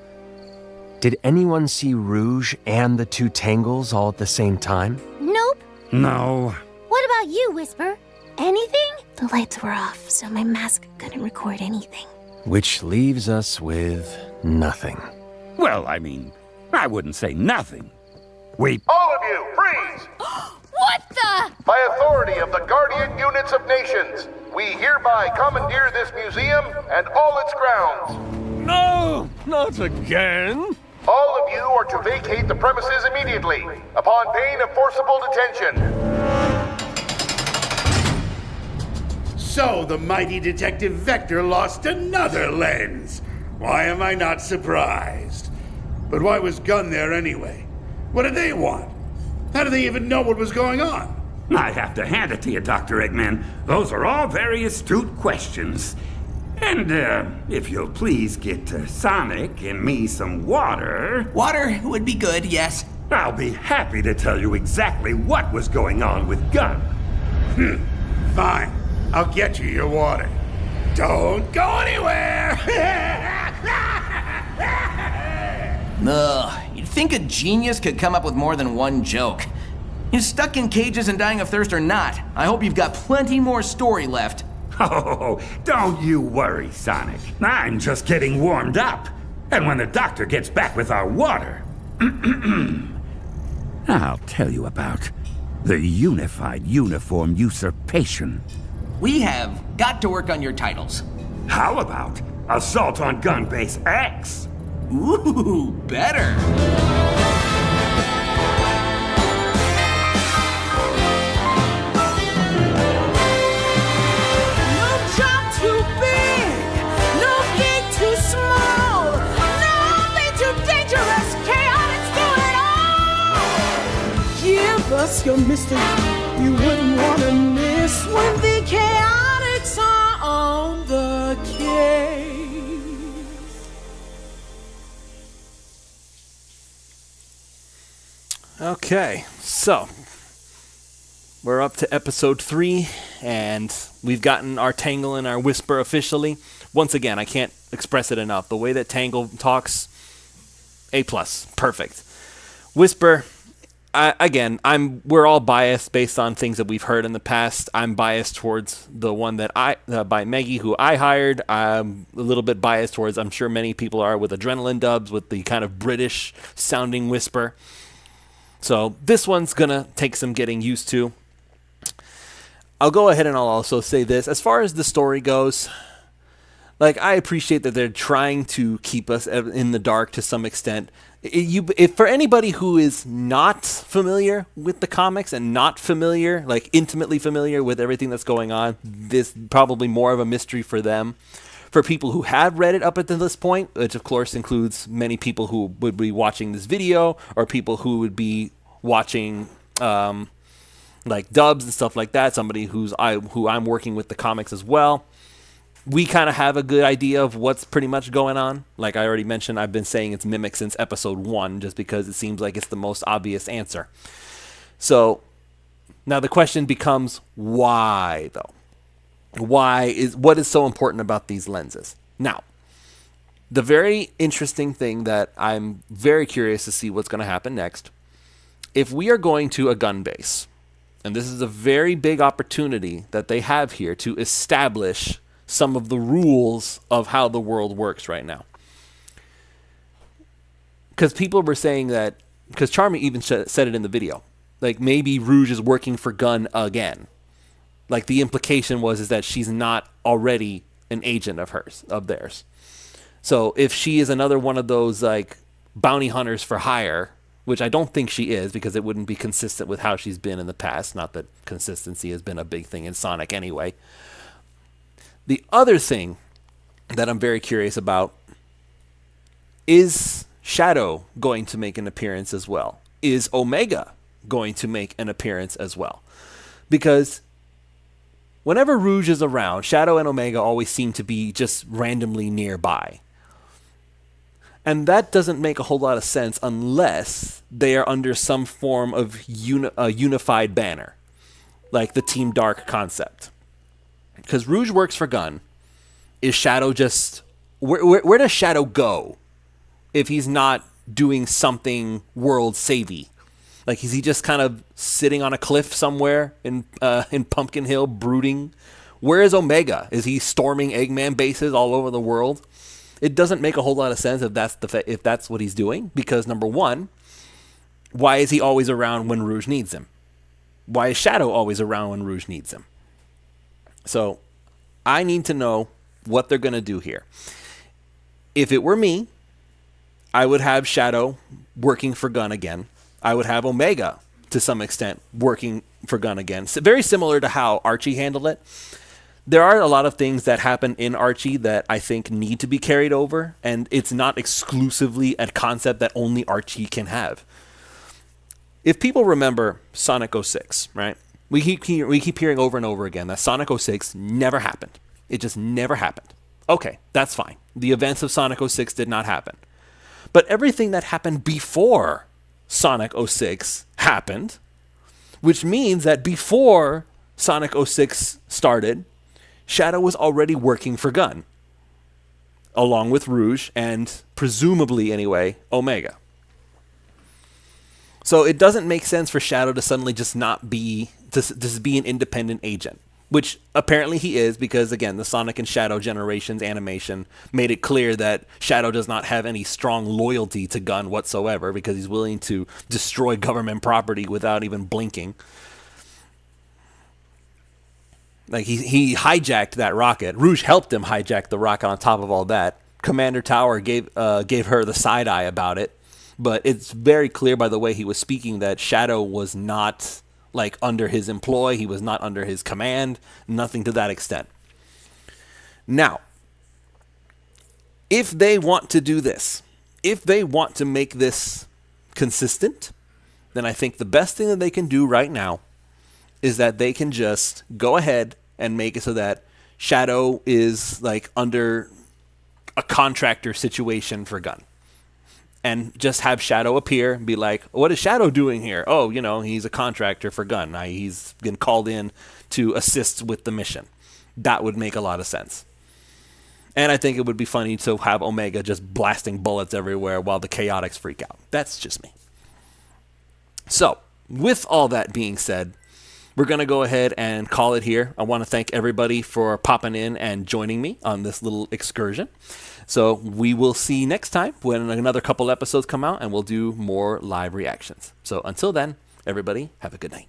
[SPEAKER 7] Did anyone see Rouge and the two Tangles all at the same time?
[SPEAKER 6] Nope.
[SPEAKER 3] No.
[SPEAKER 6] What about you, Whisper? Anything? The lights were off, so my mask couldn't record anything.
[SPEAKER 7] Which leaves us with nothing.
[SPEAKER 3] Well, I mean, I wouldn't say nothing. We...
[SPEAKER 18] All of you, freeze!
[SPEAKER 16] What the?
[SPEAKER 18] By authority of the Guardian Units of Nations, we hereby commandeer this museum and all its grounds.
[SPEAKER 15] No, not again.
[SPEAKER 18] All of you are to vacate the premises immediately, upon pain of forcible detention.
[SPEAKER 5] So the mighty Detective Vector lost another lens. Why am I not surprised? But why was Gunn there anyway? What did they want? How do they even know what was going on?
[SPEAKER 3] I have to hand it to you, Dr. Eggman. Those are all very astute questions. And, if you'll please get Sonic and me some water...
[SPEAKER 4] Water would be good, yes.
[SPEAKER 3] I'll be happy to tell you exactly what was going on with Gunn.
[SPEAKER 5] Fine. I'll get you your water. Don't go anywhere!
[SPEAKER 4] Ugh, you'd think a genius could come up with more than one joke. You're stuck in cages and dying of thirst or not, I hope you've got plenty more story left.
[SPEAKER 3] Oh, don't you worry, Sonic. I'm just getting warmed up. And when the doctor gets back with our water... I'll tell you about the Unified Uniform Usurpation.
[SPEAKER 4] We have got to work on your titles.
[SPEAKER 3] How about Assault on Gun Base X?
[SPEAKER 4] Ooh, better.
[SPEAKER 2] No job too big, no gig too small, nothing too dangerous. Chaotix do it all. Give us your mystery, you wouldn't want to miss when the Chaotix are on the case.
[SPEAKER 1] Okay, so we're up to episode 3, and we've gotten our Tangle and our Whisper officially. Once again, I can't express it enough. The way that Tangle talks, A+, perfect. Whisper, we're all biased based on things that we've heard in the past. I'm biased towards the one that by Maggie, who I hired. I'm a little bit biased towards, I'm sure many people are, with Adrenaline dubs, with the kind of British sounding Whisper. So this one's gonna take some getting used to. I'll go ahead and I'll also say this. As far as the story goes, like, I appreciate that they're trying to keep us in the dark to some extent. If for anybody who is not familiar with the comics and not familiar, like intimately familiar with everything that's going on, this is probably more of a mystery for them. For people who have read it up until this point, which of course includes many people who would be watching this video, or people who would be watching like dubs and stuff like that, somebody who I'm working with the comics as well, we kind of have a good idea of what's pretty much going on. Like I already mentioned, I've been saying it's Mimic since episode 1, just because it seems like it's the most obvious answer. So now the question becomes, why though? What is so important about these lenses? Now, the very interesting thing that I'm very curious to see what's going to happen next, if we are going to a gun base, and this is a very big opportunity that they have here to establish some of the rules of how the world works right now. Because people were saying that, because Charmy even said it in the video, like maybe Rouge is working for Gunn again. Like the implication is that she's not already an agent of theirs. So if she is another one of those like bounty hunters for hire, which I don't think she is because it wouldn't be consistent with how she's been in the past. Not that consistency has been a big thing in Sonic anyway. The other thing that I'm very curious about is Shadow going to make an appearance as well? Is Omega going to make an appearance as well? Because whenever Rouge is around, Shadow and Omega always seem to be just randomly nearby. And that doesn't make a whole lot of sense unless they are under some form of unified banner, like the Team Dark concept. Because Rouge works for Gun. Is Shadow just... Where does Shadow go if he's not doing something world-savvy? Like, is he just kind of sitting on a cliff somewhere in Pumpkin Hill brooding? Where is Omega? Is he storming Eggman bases all over the world? It doesn't make a whole lot of sense if that's what he's doing. Because, number one, why is he always around when Rouge needs him? Why is Shadow always around when Rouge needs him? So, I need to know what they're going to do here. If it were me, I would have Shadow working for Gun again. I would have Omega, to some extent, working for Gun again. So very similar to how Archie handled it. There are a lot of things that happen in Archie that I think need to be carried over, and it's not exclusively a concept that only Archie can have. If people remember Sonic 06, right? We keep hearing over and over again that Sonic 06 never happened. It just never happened. Okay, that's fine. The events of Sonic 06 did not happen. But everything that happened before Sonic 06 happened, which means that before Sonic 06 started, Shadow was already working for Gun, along with Rouge and, presumably anyway, Omega. So it doesn't make sense for Shadow to suddenly just not be, to be an independent agent, which apparently he is because, again, the Sonic and Shadow Generations animation made it clear that Shadow does not have any strong loyalty to Gun whatsoever because he's willing to destroy government property without even blinking. Like, he hijacked that rocket. Rouge helped him hijack the rocket on top of all that. Commander Tower gave her the side eye about it. But it's very clear by the way he was speaking that Shadow was not, like, under his employ. He was not under his command. Nothing to that extent. Now, if they want to do this, if they want to make this consistent, then I think the best thing that they can do right now is that they can just go ahead and make it so that Shadow is like under a contractor situation for Gun. And just have Shadow appear and be like, what is Shadow doing here? Oh, you know, he's a contractor for Gun. He's been called in to assist with the mission. That would make a lot of sense. And I think it would be funny to have Omega just blasting bullets everywhere while the Chaotix freak out. That's just me. So, with all that being said, we're going to go ahead and call it here. I want to thank everybody for popping in and joining me on this little excursion. So we will see next time when another couple episodes come out and we'll do more live reactions. So until then, everybody, have a good night.